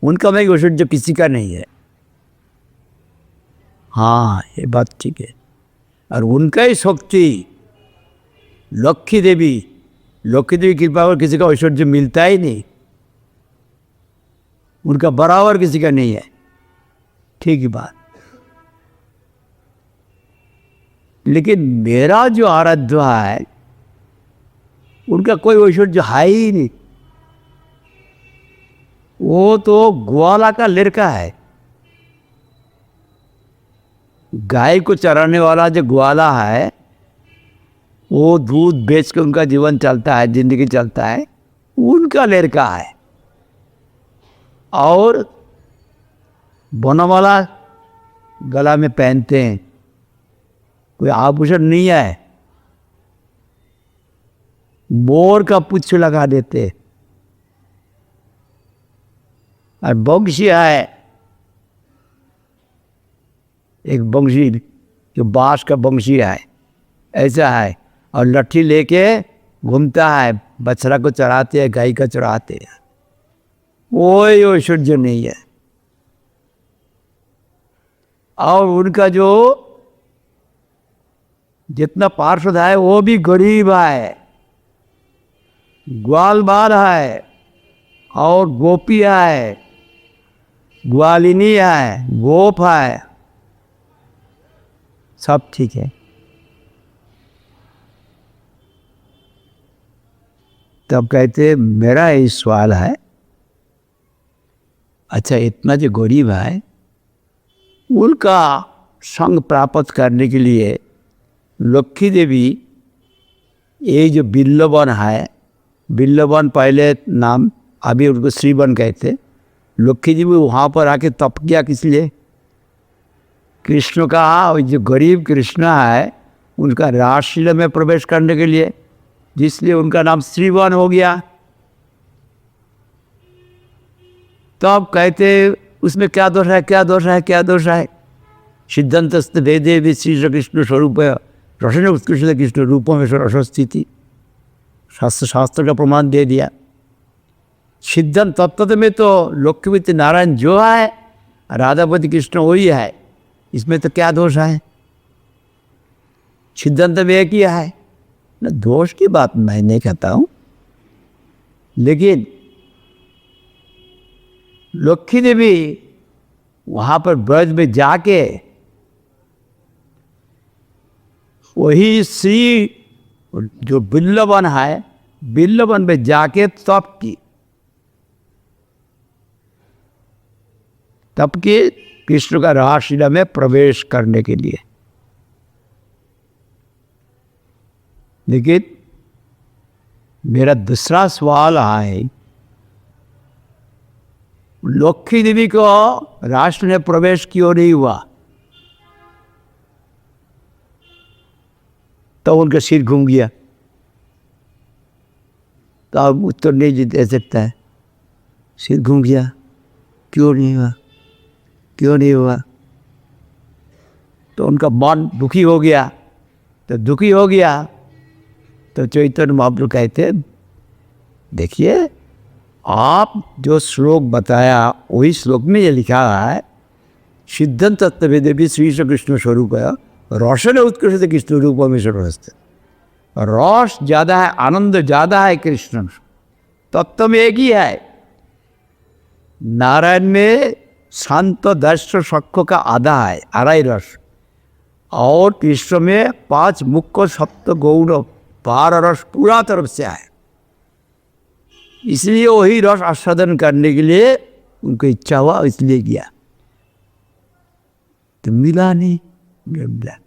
उनका में ऐश्वर्य किसी का नहीं है। हाँ, ये बात ठीक है। और उनका ही शक्ति, लक्ष्मी देवी कृपा पर किसी का ऐश्वर्य मिलता ही नहीं, उनका बराबर किसी का नहीं है। ठीक ही बात। लेकिन मेरा जो आराध्य है उनका कोई ऐश्वर्य है ही नहीं। वो तो ग्वाला का लड़का है, गाय को चराने वाला जो ग्वाला है, वो दूध बेच के उनका जीवन चलता है, जिंदगी चलता है, उनका लड़का है। और बनवाला गला में पहनते हैं, कोई आभूषण नहीं है, मोर का पुच्छ लगा देते। और बंशी है, एक बंशी जो बांस का बंशी है ऐसा है, और लट्ठी लेके घूमता है, बछड़ा को चराते हैं, गाय का चराते हैं। कोई ऐश्वर्य नहीं है। और उनका जो जितना पार्षद है वो भी गरीब है, ग्वाल बाल है और गोपी है, ग्वालिनी है, गोप है, सब ठीक है। तब कहते मेरा ये सवाल है, अच्छा इतना जो गरीब है उनका संग प्राप्त करने के लिए लक्ष्मी देवी, ये जो बिल्लवन है, बिल्लवन पहले नाम, अभी उनको श्रीवन कहते, लक्ष्मी देवी वहाँ पर आके तप किया किस लिए? कृष्ण का, जो गरीब कृष्ण है उनका रासलीला में प्रवेश करने के लिए, जिसलिए उनका नाम श्रीवन हो गया। तब कहते उसमें क्या दोष है, क्या दोष है, क्या दोष है? सिद्धांतस्त वेदे श्री कृष्ण स्वरूप रसन उत्कृष्ट कृष्ण रूपों में रसस्थिति, शास्त्र का प्रमाण दे दिया। सिद्धांत तत्व में तो लक्ष्मीपति नारायण जो है, राधापति कृष्ण वही है, इसमें तो क्या दोष है? सिद्धांत में एक ही है ना। दोष की बात मैं नहीं कहता हूँ, लेकिन लक्ष्मी देवी वहाँ पर ब्रज में जाके वही श्री जो बिल्लवन है, बिल्लवन में जाके तप की, तप की कृष्ण का रासलीला में प्रवेश करने के लिए। लेकिन मेरा दूसरा सवाल है, लक्ष्मी देवी को रासलीला में प्रवेश क्यों नहीं हुआ? तो उनका सिर घूम गया, तो अब उत्तर नहीं दे सकता है। सिर घूम गया, क्यों नहीं हुआ, क्यों नहीं हुआ? तो उनका मन दुखी हो गया। तो दुखी हो गया तो चैतन्य महाप्रभु कहते, देखिए आप जो श्लोक बताया वही श्लोक में ये लिखा है, सिद्धांत तत्व देवी श्री कृष्ण स्वरूप है, रसन उत्कृष्ट कृष्ण रूप में सर्वस्थ। रस ज़्यादा है, आनंद ज़्यादा है कृष्ण, तत्व में एक ही है। नारायण में शांत दर्श सक्ष का आधा है, आढ़ाई रस, और कृष्ण में 5 मुख्य सप्त गौण 12 रस पूरा तरफ से आए, इसलिए वही रस आस्वादन करने के लिए उनको इच्छा हुआ, इसलिए किया, तो मिला नहीं, मिला।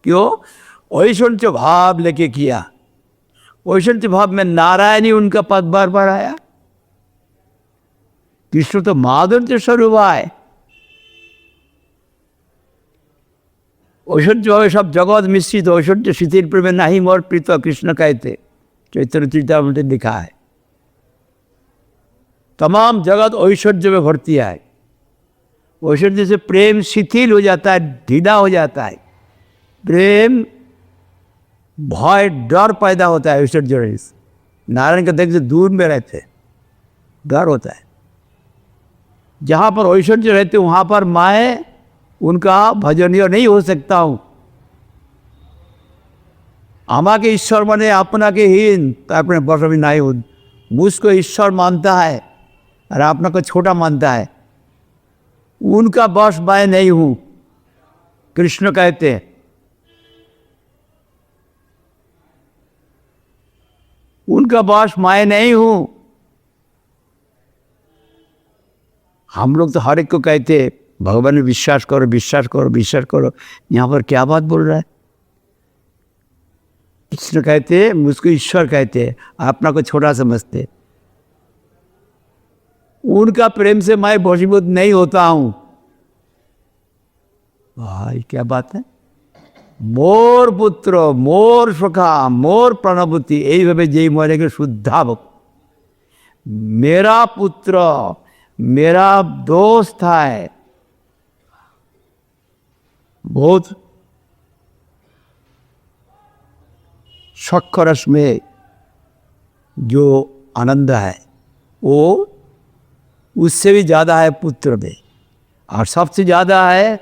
क्यों? ऐश्वर्य भाव लेके किया। ऐश्वर्य भाव में नारायण ही उनका पद बार बार आया। कृष्ण तो माधुर्य स्वरूप आए। ऐश्वर्य भाव सब जगत मिश्रित, ऐश्वर्य शिथिल प्रेम नहीं मोर प्रीत कृष्ण कहते, चैतन्य चरितामृत में लिखा है। तमाम जगत ऐश्वर्य में भरती है। ऐश्वर्य से प्रेम शिथिल हो जाता है, ढीला हो जाता है, प्रेम भय डर पैदा होता है। ऐश्वर्य नारायण के देख से दूर में रहते, डर होता है। जहाँ पर ऐश्वर्य रहते वहाँ पर मैं उनका भजनीय नहीं हो सकता हूँ। आमा के ईश्वर मने अपना के हीन तो अपने वर्ष भी नहीं हो, मुझको ईश्वर मानता है और अपना को छोटा मानता है, उनका बस मैं नहीं हूँ। कृष्ण कहते हैं उनका बस मैं नहीं हूँ। हम लोग तो हर एक को कहते हैं भगवान में विश्वास करो, विश्वास करो, विश्वास करो। यहाँ पर क्या बात बोल रहा है? कृष्ण कहते मुझको ईश्वर कहते, अपना को छोटा समझते। उनका प्रेम से मैं वशीभूत नहीं होता हूं। भाई क्या बात है! मोर पुत्र, मोर सखा, मोर प्रणभूति, यही भावे जे मरे के शुद्धा भक्त। मेरा पुत्र, मेरा दोस्त है। बहुत सख्त रस में जो आनंद है वो उससे भी ज़्यादा है पुत्र में, और सबसे ज़्यादा है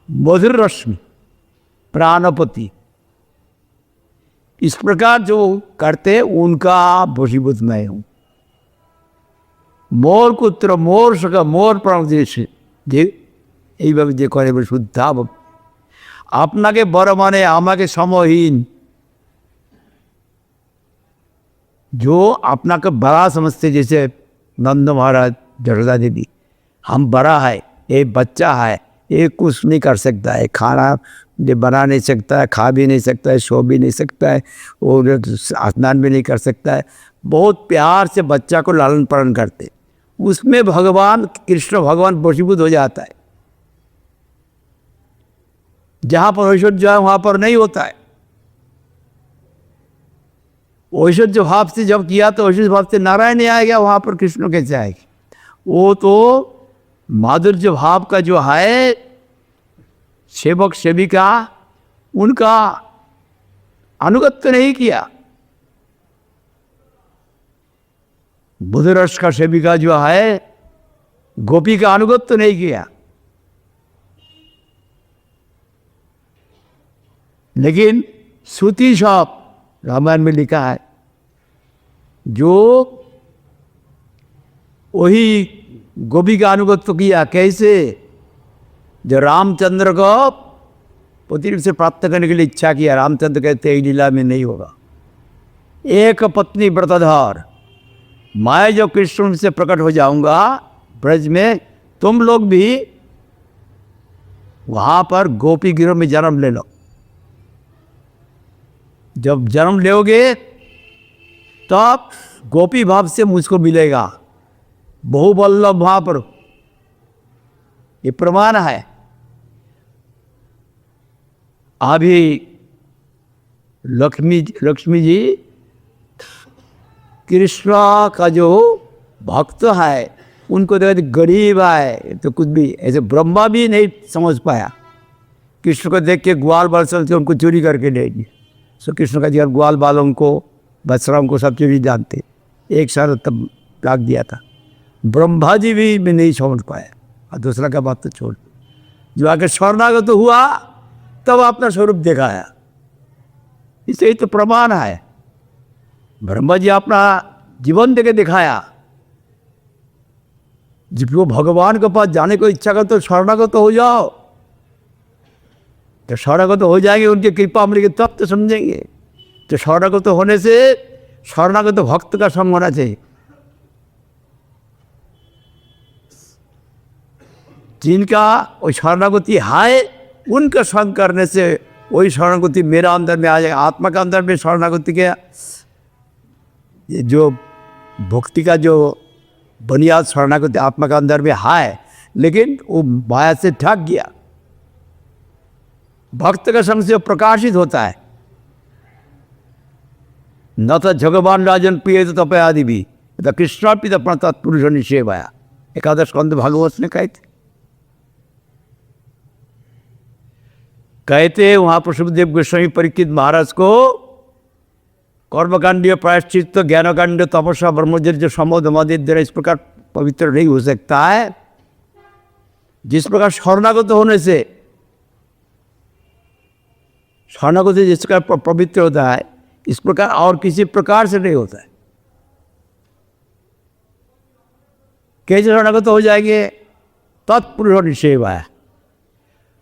मधुर रस में प्राणपति। इस प्रकार जो करते उनका वशीभूत मैं हूँ। मोर पुत्र, मोर सखा, मोर प्राणपति, এইভাবে যে করে শুদ্ধা আপনাকে বড় মানে আমাকে समहीन, जो अपना को बड़ा समझते, जैसे नंद महाराज, जशोदा देवी, हम बड़ा है, ये बच्चा है, ये कुछ नहीं कर सकता है, खाना ये बना नहीं सकता है, खा भी नहीं सकता है, सो भी नहीं सकता है, और स्नान भी नहीं कर सकता है। बहुत प्यार से बच्चा को लालन पालन करते, उसमें भगवान कृष्ण भगवान वशीभूत हो जाता है। जहाँ पर ऐश्वर्य है वहाँ पर नहीं होता है। ऐश्वर्य भाव से जब किया तो ऐश्वर्य भाव से नारायण नहीं आएगा, वहाँ पर कृष्ण कैसे आएगी? वो तो माधुर्य भाव का जो है सेवक सेविका, उनका अनुगत्य नहीं किया। बुधरस का सेविका जो है गोपी का अनुगत्य नहीं किया। लेकिन श्रुति सब रामायण में लिखा है, जो वही गोपी का अनुगत्य किया। कैसे? जो रामचंद्र को पति से प्राप्त करने के लिए इच्छा किया, रामचंद्र कहते हैं लीला में नहीं होगा, एक पत्नी व्रतधार, मैं जो कृष्ण से प्रकट हो जाऊंगा ब्रज में, तुम लोग भी वहां पर गोपी गिरोह में जन्म ले लो। जब जन्म लोगे तब गोपी भाव से मुझको मिलेगा, बहुवल्लभ वहां पर, ये प्रमाण है। अभी लक्ष्मी जी कृष्ण का जो भक्त है उनको देखते गरीब है तो कुछ भी, ऐसे ब्रह्मा भी नहीं समझ पाया। कृष्ण को देख के ग्वाल बाल से उनको चोरी करके ले गए। सो कृष्ण का जी ग्वाल बालों को, बछराओं को, सब चीज़ जानते, एक साल तब लाग दिया था। ब्रह्मा जी भी नहीं समझ पाया, और दूसरा का बात तो छोड़, जो आकर शरणागत तो हुआ तब अपना स्वरूप दिखाया। इसे ही तो प्रमाण है। ब्रह्मा जी अपना जीवन देके दिखाया। जब वो भगवान के पास जाने को इच्छा कर तो शरणागत हो जाओ, तो शरणागत हो जाएंगे, उनकी कृपा मिलेगी तब तो समझेंगे। तो शरणागत होने से शरणागत भक्त का संग होना चाहिए। जिनका वो शरणागति है उनका संग करने से वही शरणागति मेरा अंदर में आ जाएगा। आत्मा का अंदर में शरणागति के जो भक्ति का जो बुनियाद शरणागति आत्मा का अंदर में है, लेकिन वो माया से ठग गया। भक्त का संग से प्रकाशित होता है। न तो भगवान राजन प्रिय तो तपे आदि भी कृष्णार्पित अपना तत्पुरुष निषेवाया, एकादश स्कंद भागवत में कहते वहाँ पर सुखदेव गोस्वामी परीक्षित महाराज को कर्मकांडीय प्रायश्चित ज्ञानकांड तपस्या ब्रह्मचर्य समोधमादि द्वारा इस प्रकार पवित्र नहीं हो सकता है जिस प्रकार शरणागत होने से, शरणागत जिस प्रकार पवित्र होता है इस प्रकार और किसी प्रकार से नहीं होता है। कैसे शरणागत हो जाएंगे? तत्पुरुष निषेवाया,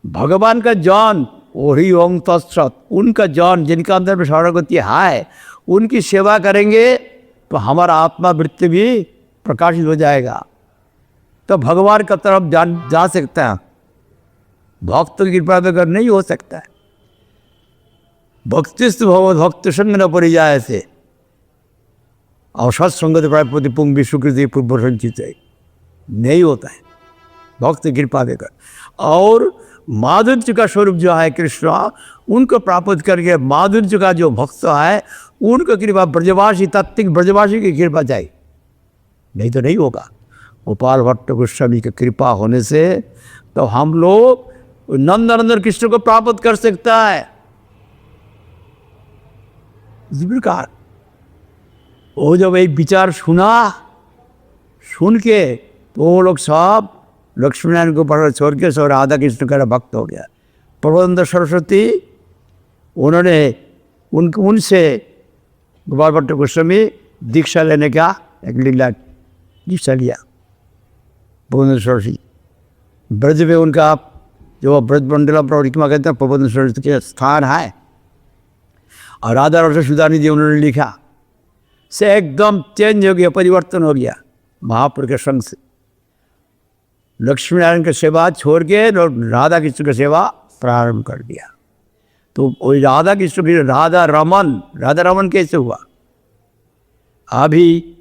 भगवान का ज्ञान वही ओम तत्सत, उनका ज्ञान जिनका अंदर में शरणागति है उनकी सेवा करेंगे तो हमारा आत्मा वृत्ति भी प्रकाशित हो जाएगा, तो भगवान का तरफ जा सकता है। भक्त की कृपा बगैर नहीं हो सकता है। भक्तिस्तु भगवत भक्त संग न परिजाय से और सत्संगत प्राय प्रतिपुंग विश्वकृति पूर्व संचित नहीं होता है भक्त कृपा देकर। और माधुर्य का स्वरूप जो है कृष्ण, उनको प्राप्त करके माधुर्य का जो भक्त है उनको कृपा ब्रजवासी तत्विक ब्रजवासी की कृपा चाहिए, नहीं तो नहीं होगा। गोपाल भट्ट गोस्वामी की कृपा होने से तो हम लोग नंदनंदन कृष्ण को प्राप्त कर सकता है। इस प्रकार वो जब एक विचार सुन के तो वो लोग सब लक्ष्मीनारायण को पढ़ छोड़ के सब राधा कृष्ण का भक्त हो गया। प्रबोधानंद सरस्वती उन्होंने उनसे गोपाल भट्ट गोस्वामी दीक्षा लेने का एक लीला दीक्षा लिया। प्रबोधानंद सरस्वती ब्रज में उनका जो ब्रज मंडला परिक्रमा कहते हैं प्रबोधानंद सरस्वती के स्थान है, और राधा रस सुधानी जी उन्होंने लिखा से एकदम चेंज हो गया, परिवर्तन हो गया महापुरुष के संग से। लक्ष्मी नारायण की सेवा छोड़ के राधा कृष्ण की सेवा प्रारंभ कर दिया। तो वही राधा कृष्ण की राधा रमन कैसे हुआ? अभी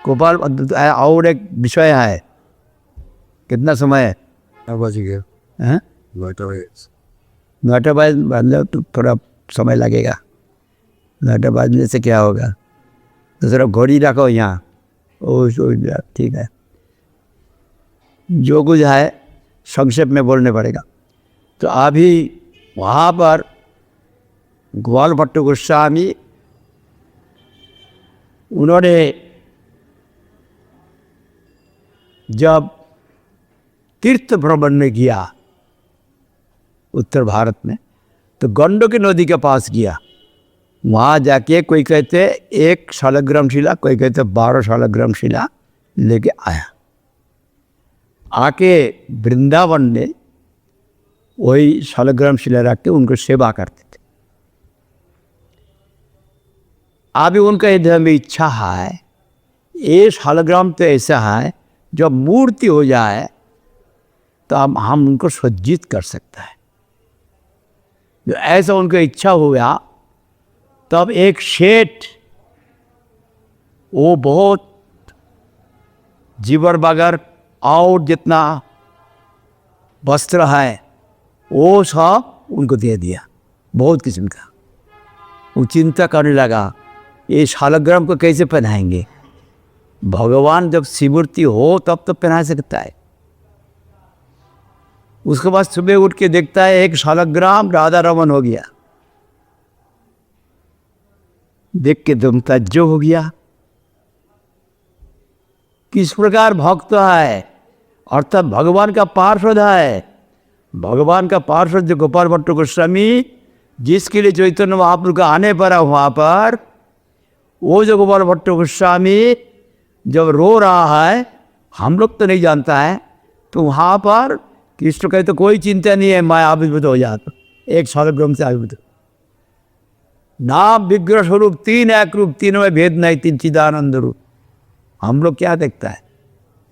गोपाल और एक विषय है, कितना समय है? 9 बज गया। 9 बज तो थोड़ा समय लगेगा। 9 बजने से क्या होगा? तो जरा घड़ी रखो यहाँ। ओ ठीक है, जो कुछ है संक्षेप में बोलने पड़ेगा। तो अभी वहाँ पर गोपाल भट्ट गोस्वामी उन्होंने जब तीर्थ भ्रमण में किया उत्तर भारत में, तो गंडकी नदी के पास किया। वहाँ जाके कोई कहते 1 शालग्राम शिला, कोई कहते 12 शालग्राम शिला लेके आया। आके वृंदावन में वही शालग्राम शिला रख के उनको सेवा करते थे। अभी उनका हृदय में इच्छा है, ये शालग्राम तो ऐसा है जब मूर्ति हो जाए तो हम उनको सज्जित कर सकता है। जो ऐसा उनका इच्छा हुआ, तब एक शेठ, वो बहुत जीवर बगर और जितना वस्त्र है वो सब उनको दे दिया, बहुत किस्म का। वो चिंता करने लगा ये शालग्राम को कैसे पहनाएंगे? भगवान जब शिवमूर्ति हो तब तो पहना सकता है। उसके बाद सुबह उठ के देखता है 1 शालग्राम राधा रमन हो गया। देख के तुम तज्जो हो गया, किस प्रकार भक्त है, अर्थात भगवान का पार्षद है। भगवान का पार्षद जो गोपाल भट्ट गोस्वामी, जिसके लिए चैतन्य महाप्रभु का आने पर वहाँ पर वो जो गोपाल भट्ट गोस्वामी जब रो रहा है, हम लोग तो नहीं जानता है, तो वहाँ पर कृष्ण कहे तो कोई चिंता नहीं है, मैं आविर्भूत हो जाता, एक शालग्राम से आविर्भूत। नाम विग्रह स्वरूप, तीन एक रूप, तीनों में भेद नहीं, तीन चिदानंद रूप। हम लोग क्या देखता है,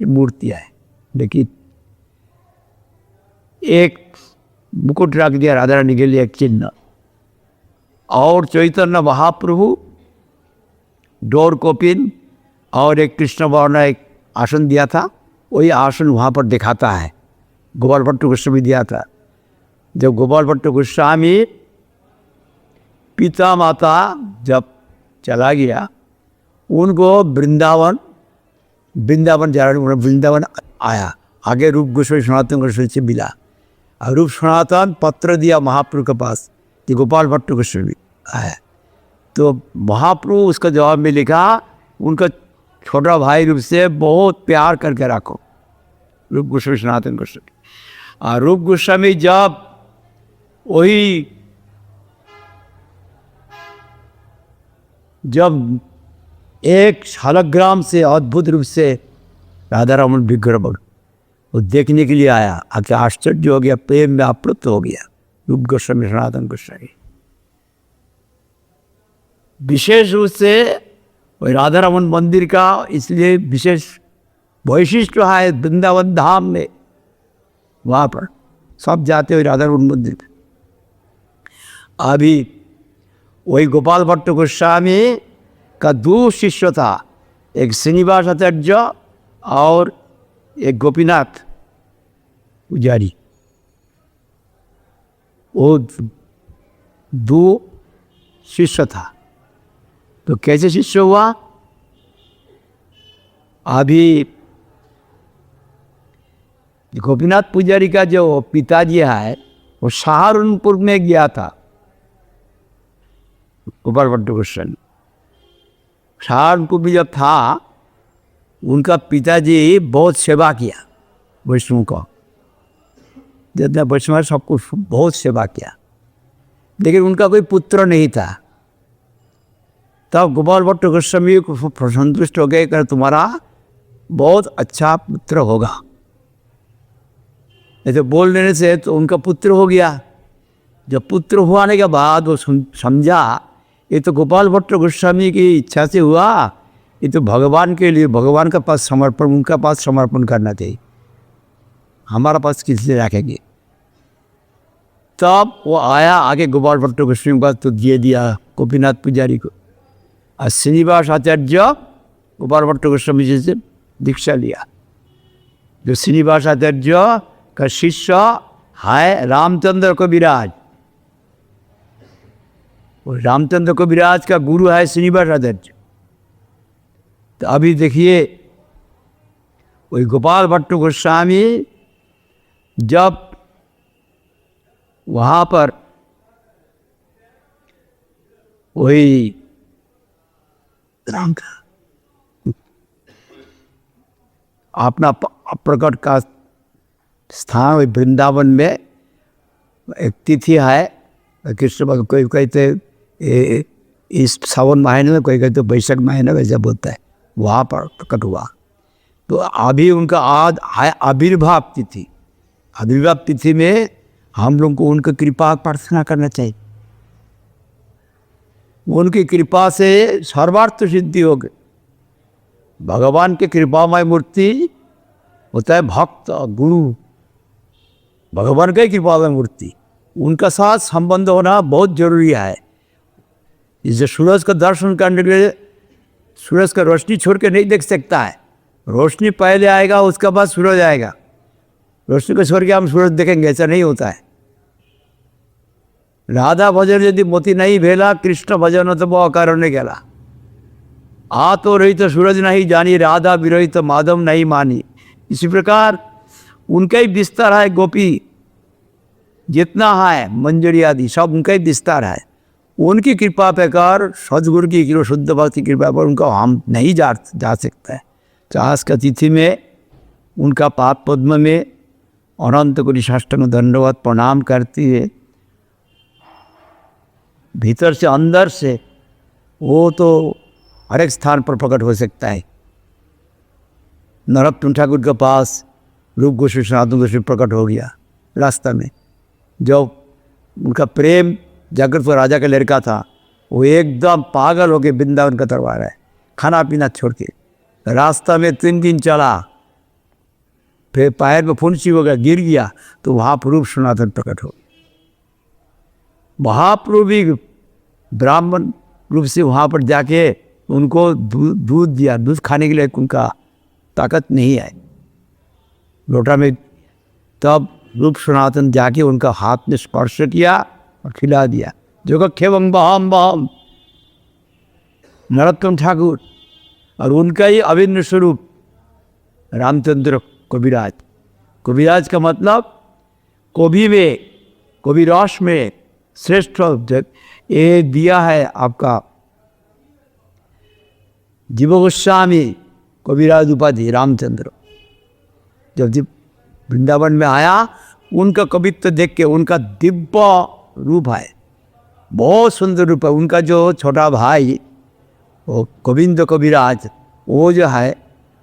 ये मूर्तियाँ है, लेकिन एक मुकुट रख दिया राधा रानी के लिए, एक चिन्ह। और चैतन्य महाप्रभु डोर कोपिन और एक कृष्ण वर्ण एक आसन दिया था, वही आसन वहाँ पर दिखाता है। गोपाल भट्ट गोस्वामी दिया था। जब गोपाल भट्ट गोस्वामी पिता माता जब चला गया, उनको वृंदावन वृंदावन आया, आगे रूप गोस्वामी सनातन गोस्वामी से मिला, और रूप सनातन पत्र दिया महाप्रभु के पास कि गोपाल भट्ट गोस्वामी आया। तो महाप्रभु उसका जवाब में लिखा, उनका छोटा भाई रूप से बहुत प्यार करके रखो, रूप गोस्वामी सनातन गोस्वामी। और रूप गोस्वामी जब एक शालग्राम से अद्भुत रूप से राधा रमन विग्रह वो देखने के लिए आया, आके आश्चर्य हो गया, प्रेम में आप्लुत हो गया रूप गोस्वामी सनातन गोस्वामी। विशेष रूप से वही राधा रमन मंदिर का इसलिए विशेष वैशिष्ट्य है, वृंदावन धाम में वहाँ पर सब जाते हुए राधा रमन मंदिर। अभी वही गोपाल भट्ट गोस्वामी का दो शिष्य था, एक श्रीनिवास आचार्य और एक गोपीनाथ पुजारी। वो दो शिष्य था। तो कैसे शिष्य हुआ, अभी गोपीनाथ पुजारी का जो पिताजी है वो सहारनपुर में गया था, गोपाल भट्ट गोस्वामी सहारनपुर में जब था, उनका पिताजी बहुत सेवा किया वैष्णव को, जितना वैष्णव सब कुछ बहुत सेवा किया, लेकिन उनका कोई पुत्र नहीं था। तब गोपाल भट्ट गोस्वामी को संतुष्ट हो गए कि तुम्हारा बहुत अच्छा पुत्र होगा। ऐसे बोल देने से तो उनका पुत्र हो गया। जब पुत्र होने के बाद वो समझा ये तो गोपाल भट्ट गोस्वामी की इच्छा से हुआ, ये तो भगवान के लिए, भगवान के पास समर्पण, उनका पास समर्पण करना चाहिए, हमारा पास किस लिए रखेंगे। तब वो आया आगे गोपाल भट्ट गोस्वामी का तो दे दिया गोपीनाथ पुजारी को, और श्रीनिवास आचार्य गोपाल भट्ट गोस्वामी जी से दीक्षा लिया। जो श्रीनिवास आचार्य का शिष्य है रामचंद्र कविराज, वो रामचंद्र कविराज का गुरु है श्रीनिवास आचार्य। तो अभी देखिए वही गोपाल भट्ट गोस्वामी जब वहाँ पर वही अपना प्रकट का स्थान वही वृंदावन में एक तिथि है, कृष्ण भगवान कोई कहते इस सावन महीने में, कोई कहते वैशाख महीने में जब होता है, वहाँ पर प्रकट हुआ। तो अभी उनका आज है आविर्भाव तिथि। आविर्भाव तिथि में हम लोग को उनकी कृपा प्रार्थना करना चाहिए, उनकी कृपा से सर्वार्थ सिद्धि हो गई। भगवान की कृपामय मूर्ति होता है भक्त गुरु, भगवान का ही कृपामय मूर्ति, उनका साथ संबंध होना बहुत जरूरी है। जैसे सूरज का दर्शन करने के लिए सूरज का रोशनी छोड़ के नहीं देख सकता है, रोशनी पहले आएगा उसके बाद सूरज आएगा, रोशनी को छोड़ के हम सूरज देखेंगे, ऐसा नहीं होता है। राधा भजन यदि मोती नहीं भेला, कृष्ण भजन तो वो अकारण गेला। आ तो रही तो सूरज नहीं जानी, राधा विरही तो माधव नहीं मानी। इसी प्रकार उनका ही विस्तार है, गोपी जितना है मंजरी आदि सब उनका ही विस्तार है। उनकी कृपा पे कर, सदगुरु की कृपा, शुद्ध भक्ति कृपा पर उनका हम नहीं जा सकता है। तो आज का तिथि में उनका पाद पद्म में अनंत कोटि साष्टांग दंडवत प्रणाम करती है। भीतर से अंदर से वो तो हर एक स्थान पर प्रकट हो सकता है। नरोत्तम ठाकुर के पास रूप गोस्वामी सनातन गोस्वामी प्रकट हो गया रास्ता में। जब उनका प्रेम जागृत राजा का लड़का था, वो एकदम पागल होके वृंदावन का दरबार है, खाना पीना छोड़ के रास्ता में 3 दिन चला, फिर पैर में फुंसी हो गया, गिर गया, तो महाप्रभु सनातन प्रकट हो। महाप्रभु भी ब्राह्मण रूप से वहाँ पर जाके उनको दूध दिया, दूध खाने के लिए उनका ताकत नहीं है लोटा में, तब रूप सनातन जाके उनका हाथ में स्पर्श किया और खिला दिया। जो खेवम बहम बहम नरोत्तम ठाकुर, और उनका ही अभिन्न स्वरूप रामचंद्र कविराज। कविराज का मतलब कवि में, कवि रस में श्रेष्ठ ये दिया है आपका जीव गोस्वामी कविराज उपाधि रामचंद्र। जब वृंदावन में आया, उनका कवित्व देख के उनका दिव्य रूप है, बहुत सुंदर रूप है। उनका जो छोटा भाई वो गोविंद कविराज, वो जो है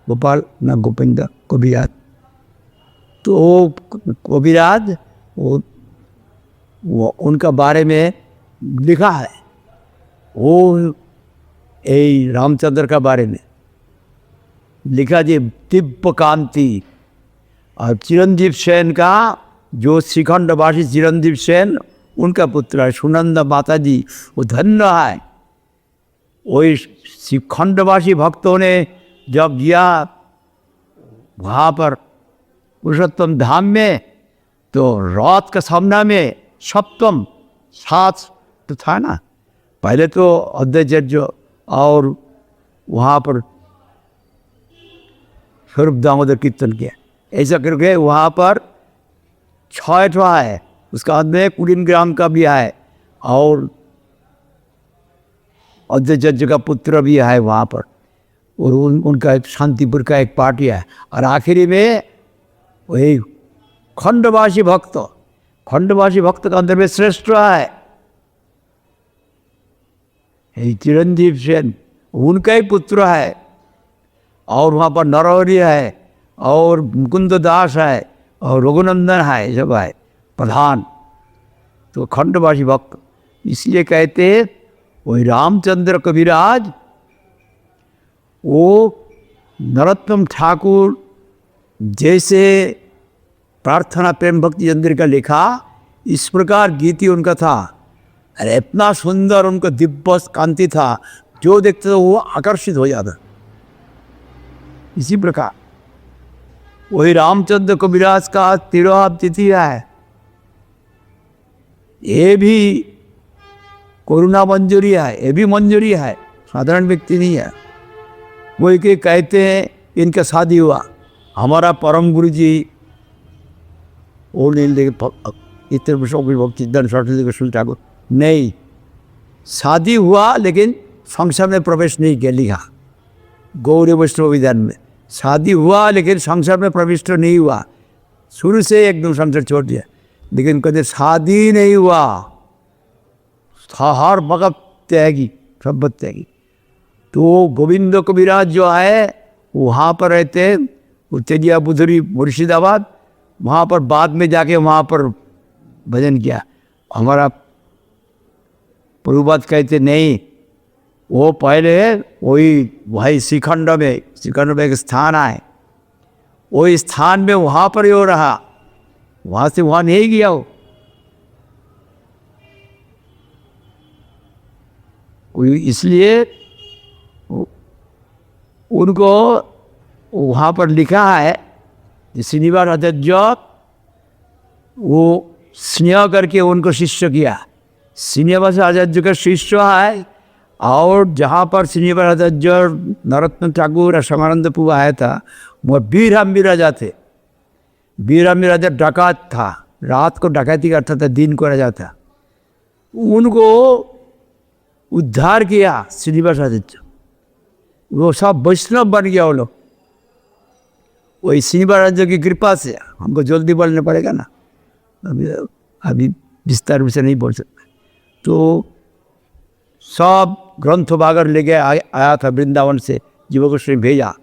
गोपाल ना गोविंद कविराज, तो कविराज वो उनका बारे में लिखा है, वो यही रामचंद्र का बारे में लिखा जी, दिव्य कांति। और चिरंजीव सेन का जो श्रीखंडवासी चिरंजीव सेन, उनका पुत्र है सुनंदा माता जी, वो धन्य है। वही श्रीखंडवासी भक्तों ने जब गया वहाँ पर पुरुषोत्तम धाम में, तो रात का सामना में सप्तम सात तो था ना, पहले तो अद्वैत और वहाँ पर स्वरूप दामोदर कीर्तन किया, ऐसा करके वहाँ पर 6 है, उसका अंत में कुलीन ग्राम का भी है, और अद्वैत का पुत्र भी है वहाँ पर, और उनका एक शांतिपुर का एक पार्टी है। और आखिरी में वही खंडवासी भक्त, खंडवासी भक्त का अंदर में श्रेष्ठ है चिरंजीव सेन, उनका ही पुत्र है। और वहाँ पर नरहरि है, और मुकुंद दास है, और रघुनंदन है, सब है प्रधान। तो खंडवासी भक्त, इसलिए कहते हैं वही रामचंद्र कविराज, वो नरोत्तम ठाकुर जैसे प्रार्थना प्रेम भक्ति चंद्रिका लिखा, इस प्रकार गीति उनका था। अरे इतना सुंदर उनका दिव्य कांति था, जो देखते तो वो आकर्षित हो जाता। इसी प्रकार वही रामचंद्र कविराज का तिरोभाव तिथि है, ये भी करुणा मंजूरी है, ये भी मंजूरी है, साधारण व्यक्ति नहीं है। वही के कहते हैं इनका शादी हुआ, हमारा परम गुरु जी वो नहीं इतने भक्ति ठाकुर नहीं, शादी हुआ लेकिन संसार में प्रवेश नहीं किया, लिखा गौरी वैष्णव विधान में, शादी हुआ लेकिन संसार में प्रविष्ट नहीं हुआ, शुरू से एकदम संसार छोड़ दिया। लेकिन कहते शादी नहीं हुआ, हर भगत त्यागी, सब त्यागी। तो गोविंद कविराज जो है वहाँ पर रहते, उच्चैया बुधरी मुर्शिदाबाद, वहाँ पर बाद में जाके वहाँ पर भजन किया। हमारा प्रभुपाद कहते नहीं, वो पहले वही श्रीखंड में एक स्थान है, वही स्थान में वहाँ पर ही हो रहा, वहाँ से वहाँ नहीं गया वो। इसलिए उनको वहाँ पर लिखा है, श्रीनिवास आचार्य वो स्नेह करके उनको शिष्य किया, श्रीनिवास आचार्य का शिष्य है। और जहाँ पर श्रीनिवास आचार्य नरोत्तम ठाकुर और समानंद प्रभु आया था, वह बीरहम्बी राजा थे। बीरहम्बी राजा डाकात था, रात को डकैती करता था, दिन को राजा था। उनको उद्धार किया श्रीनिवास आचार्य, वो सब वैष्णव बन गया वो लोग। वही श्रीनिवास आचार्य की कृपा से, हमको जल्दी बोलना पड़ेगा ना, अभी विस्तार रूप से नहीं बोल सकते। तो सब ग्रंथ बागर लेके आया था वृंदावन से, जीव गोस्वामी भेजा।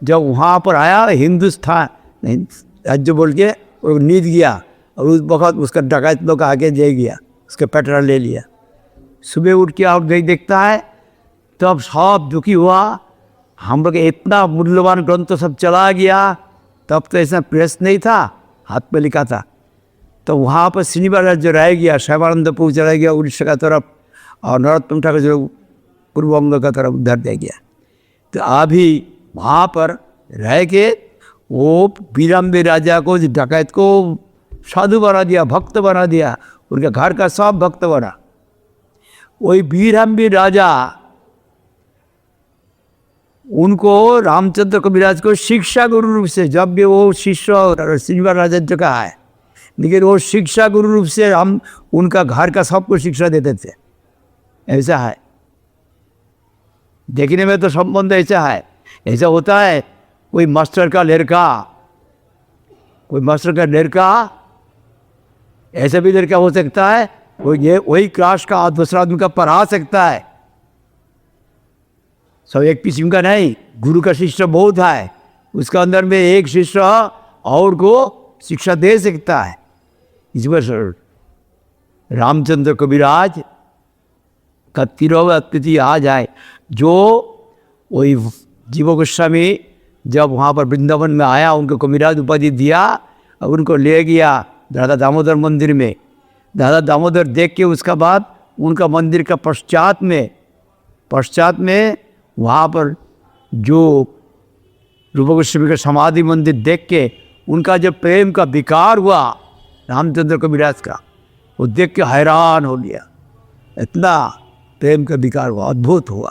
जब वहाँ पर आया हिंदुस्तान नहीं, राज्य बोल के वो नींद गया और उस वक्त उसका डकैत लोग आके दे गया, उसका पेट्रोल ले लिया। सुबह उठ के और गई देखता है तब सब दुखी हुआ, हम लोग इतना मूल्यवान ग्रंथ सब चला गया। तब तो ऐसा प्रेस नहीं था, हाथ पे लिखा था। तो वहाँ पर श्रीनिवास जो रह गया, शैवानंदपुर चला गया उड़ीसा का तरफ, और नरोत्तम ठाकुर जो पूर्वबंग का तरफ उधर दे गया। तो अभी वहाँ पर रह के वो बीराम्बी राजा को, डकैत को साधु बना दिया, भक्त बना दिया, उनके घर का सब भक्त बना। वही बीराम्बी राजा उनको रामचंद्र कविराज को शिक्षा गुरु रूप से, जब भी वो शिष्य श्रीनिवास राजत्व का है, लेकिन वो शिक्षा गुरु रूप से हम उनका घर का सबको शिक्षा देते थे। ऐसा है, देखने में तो संबंध ऐसा है। ऐसा होता है कोई मास्टर का लड़का, कोई मास्टर का लड़का, ऐसा भी लड़का हो सकता है वो ये वही क्लास का दूसरा आदमी का पढ़ा सकता है। सब एक किस्म का नहीं, गुरु का शिष्य बहुत है, उसका अंदर में एक शिष्य और को शिक्षा दे सकता है। इस पर रामचंद्र कविराज का 13वां तिथि आ जाए, जो वही जीव गोस्वामी जब वहाँ पर वृंदावन में आया, उनको कविराज उपाधि दिया और उनको ले गया दादा दामोदर मंदिर में। दादा दामोदर देख के उसका बाद उनका मंदिर का पश्चात में वहाँ पर जो रूप गोस्वामी का समाधि मंदिर देख के उनका जब प्रेम का विकार हुआ रामचंद्र कविराज का, वो देख के हैरान हो गया। इतना प्रेम का विकार हुआ, अद्भुत हुआ।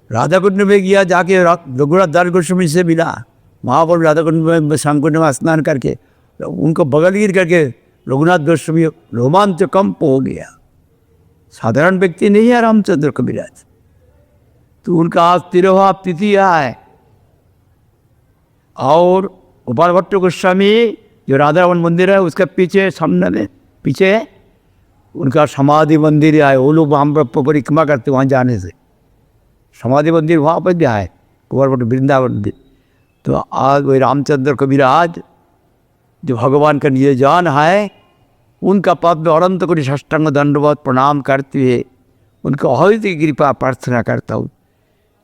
राधा कुंड में गया, जाके रघुनाथ दास गोस्वामी से मिला, वहाँ पर राधा कुंड में शामकुंड में स्नान करके उनको बगल गिर करके रघुनाथ गोस्वामी रोमांच कंप हो गया। साधारण व्यक्ति नहीं है रामचंद्र कविराज। तो उनका आज 13वां तिथि है। और गोपाल भट्ट गोस्वामी जो राधारमण मंदिर है उसके पीछे सामने में पीछे उनका समाधि मंदिर है। वो लोग वहाँ पर परिक्रमा करते वहाँ जाने से, समाधि मंदिर वहाँ पर भी है, गोपाल भट्ट वृंदावन भी। तो आज वही रामचंद्र कविराज जो भगवान का निजान है, उनका पद में अनंत कोटि साष्टांग दंडवत प्रणाम करते हुए उनका अहित कृपा प्रार्थना करता हूँ।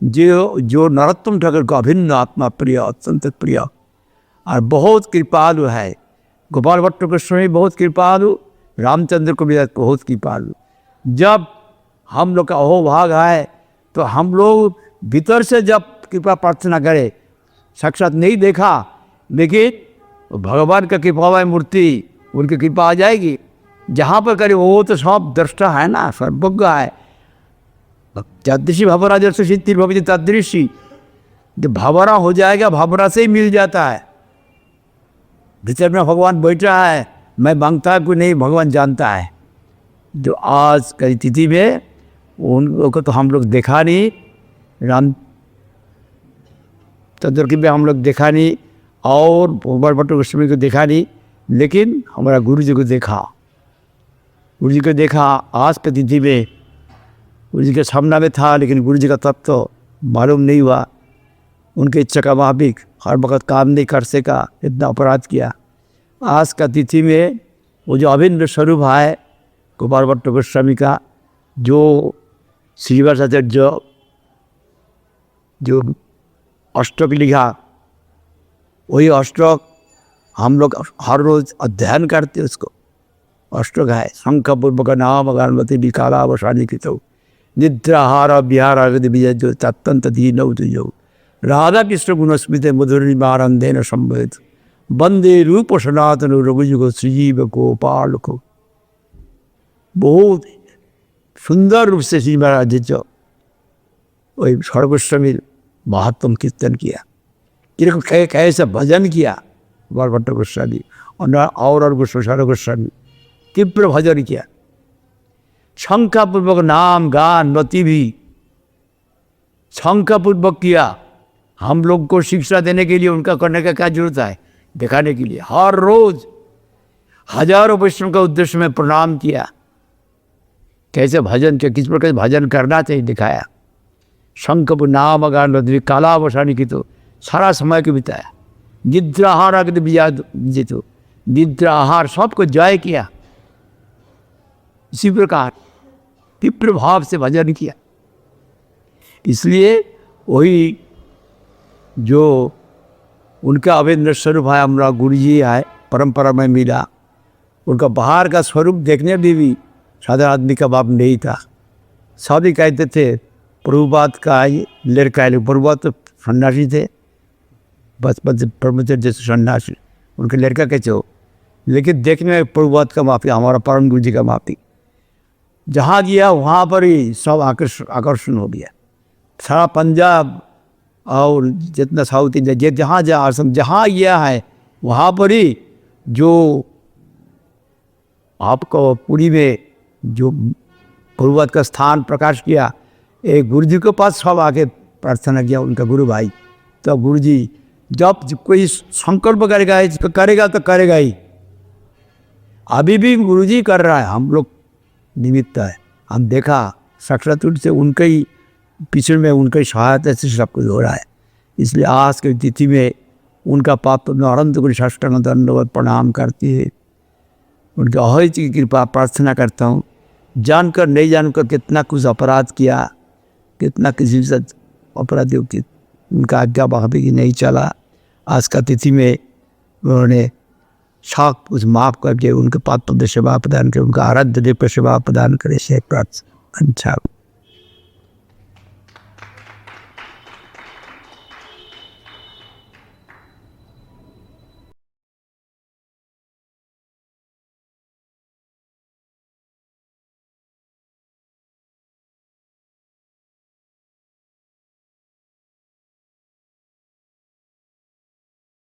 जो नरोत्तम ठाकुर का अभिन्न आत्मा प्रिय, अत्यंत प्रिय और बहुत कृपालु है। गोपाल भट्ट गोस्वामी बहुत कृपालु, रामचंद्र कविराज बहुत कृपालु। जब हम लोग का अहोभाग है तो हम लोग भीतर से जब कृपा प्रार्थना करें, साक्षात नहीं देखा लेकिन भगवान का कृपामय मूर्ति, उनकी कृपा आ जाएगी। जहाँ पर करे वो तो सब दृष्टा है ना, सर्वज्ञ है। जादृशी भावरा जैसे सिद्धि भविष्य तादृशी, जब भावरा हो जाएगा भावरा से ही मिल जाता है। भीतर में भगवान बैठा है, मैं मांगता कोई नहीं, भगवान जानता है। जो आज कई तिथि में उनको तो हम लोग देखा नहीं, राम चंद्र की भी हम लोग देखा नहीं और गोपाल भट्ट गोस्वामी को देखा नहीं, लेकिन हमारा गुरु जी को देखा। गुरु जी को देखा आज की तिथि में, गुरु जी के सामना में था, लेकिन गुरु जी का तत्व तो मालूम नहीं हुआ। उनके इच्छा का मुताबिक हर वक्त काम नहीं कर सका, इतना अपराध किया। आज का तिथि में वो जो अभिन्न स्वरूप है गोपाल भट्ट गोस्वामी का, जो श्रीवासाचार्य जो अष्टक लिखा, वही अष्टक हम लोग हर रोज अध्ययन करते उसको। अष्टक है शंखपूर्वक नाम गणपति विकालावसानी कृत निद्राहार विहार विजय जो तत्त दीनौ तुझौ राधा कृष्ण गुणस्मृत मधुरिमानंदेन संवेद वंदे रूप सनातन रघुजुग श्रीजीव गोपाल को। बहुत सुंदर रूप से श्री महाराज जी वही सर्वस्वामी महात्म कीर्तन किया, कैसे भजन किया गोपाल भट्ट गोस्वामी और गोस्वामी गोस्वामी तीव्र भजन किया। शंखापूर्वक नाम गान नति भी शंखापूर्वक किया। हम लोग को शिक्षा देने के लिए उनका करने का क्या जरूरत है, दिखाने के लिए। हर रोज हजारों वैष्णव का उद्देश्य में प्रणाम किया, कैसे भजन किया, किस प्रकार भजन करना चाहिए दिखाया। शंख नाम गान नति कालावसानी की तो सारा समय को बिताया। निद्राहार अगद विजितो, निद्राहार सबको जय किया। इसी प्रकार तीव्र भाव से भजन किया। इसलिए वही जो उनका अवेंद्र स्वरूप है, हमारा गुरु जी है, परंपरा में मिला। उनका बाहर का स्वरूप देखने में भी साधारण आदमी का बाप नहीं था। सभी कहते थे प्रभुपाद का लड़का है। प्रभुपाद तो सन्यासी थे, बचपन से ब्रह्मचर्य जैसे सन्यासी, उनके लड़का कैसे हो, लेकिन देखने में प्रभुपाद का माफी, हमारा परम गुरु जी का माफी। जहाँ गया वहाँ पर ही सब आकर्षण हो गया। सारा पंजाब और जितना साउथ इंडिया, जहाँ जहाँ आश्रम जहाँ गया है वहाँ पर ही जो आपको पूरी में जो प्रभुपाद का स्थान प्रकाश किया, एक गुरु जी के पास सब आके प्रार्थना किया, उनका गुरु भाई। तो गुरु जी जब कोई संकल्प करेगा तो करेगा ही। अभी भी गुरु जी कर रहा है, हम लोग निमित्त है। हम देखा साक्षात रूप से उनके ही पीछे में, उनकी सहायता से सब कुछ हो रहा है। इसलिए आज की तिथि में उनका पाप तो अनंत गुरु साष्टांग दंडवत प्रणाम करती है। उनके अहैत की कृपा प्रार्थना करता हूँ। जानकर नहीं जानकर कितना कुछ अपराध किया, कितना किसी से अपराधियों की उनका आज्ञा भाभी की नहीं चला। आज का तिथि में उन्होंने सब कुछ माफ करके उनके पाप सेवा प्रदान करे, उनका आराध्य देव सेवा प्रदान करे से प्रार्थना। अच्छा।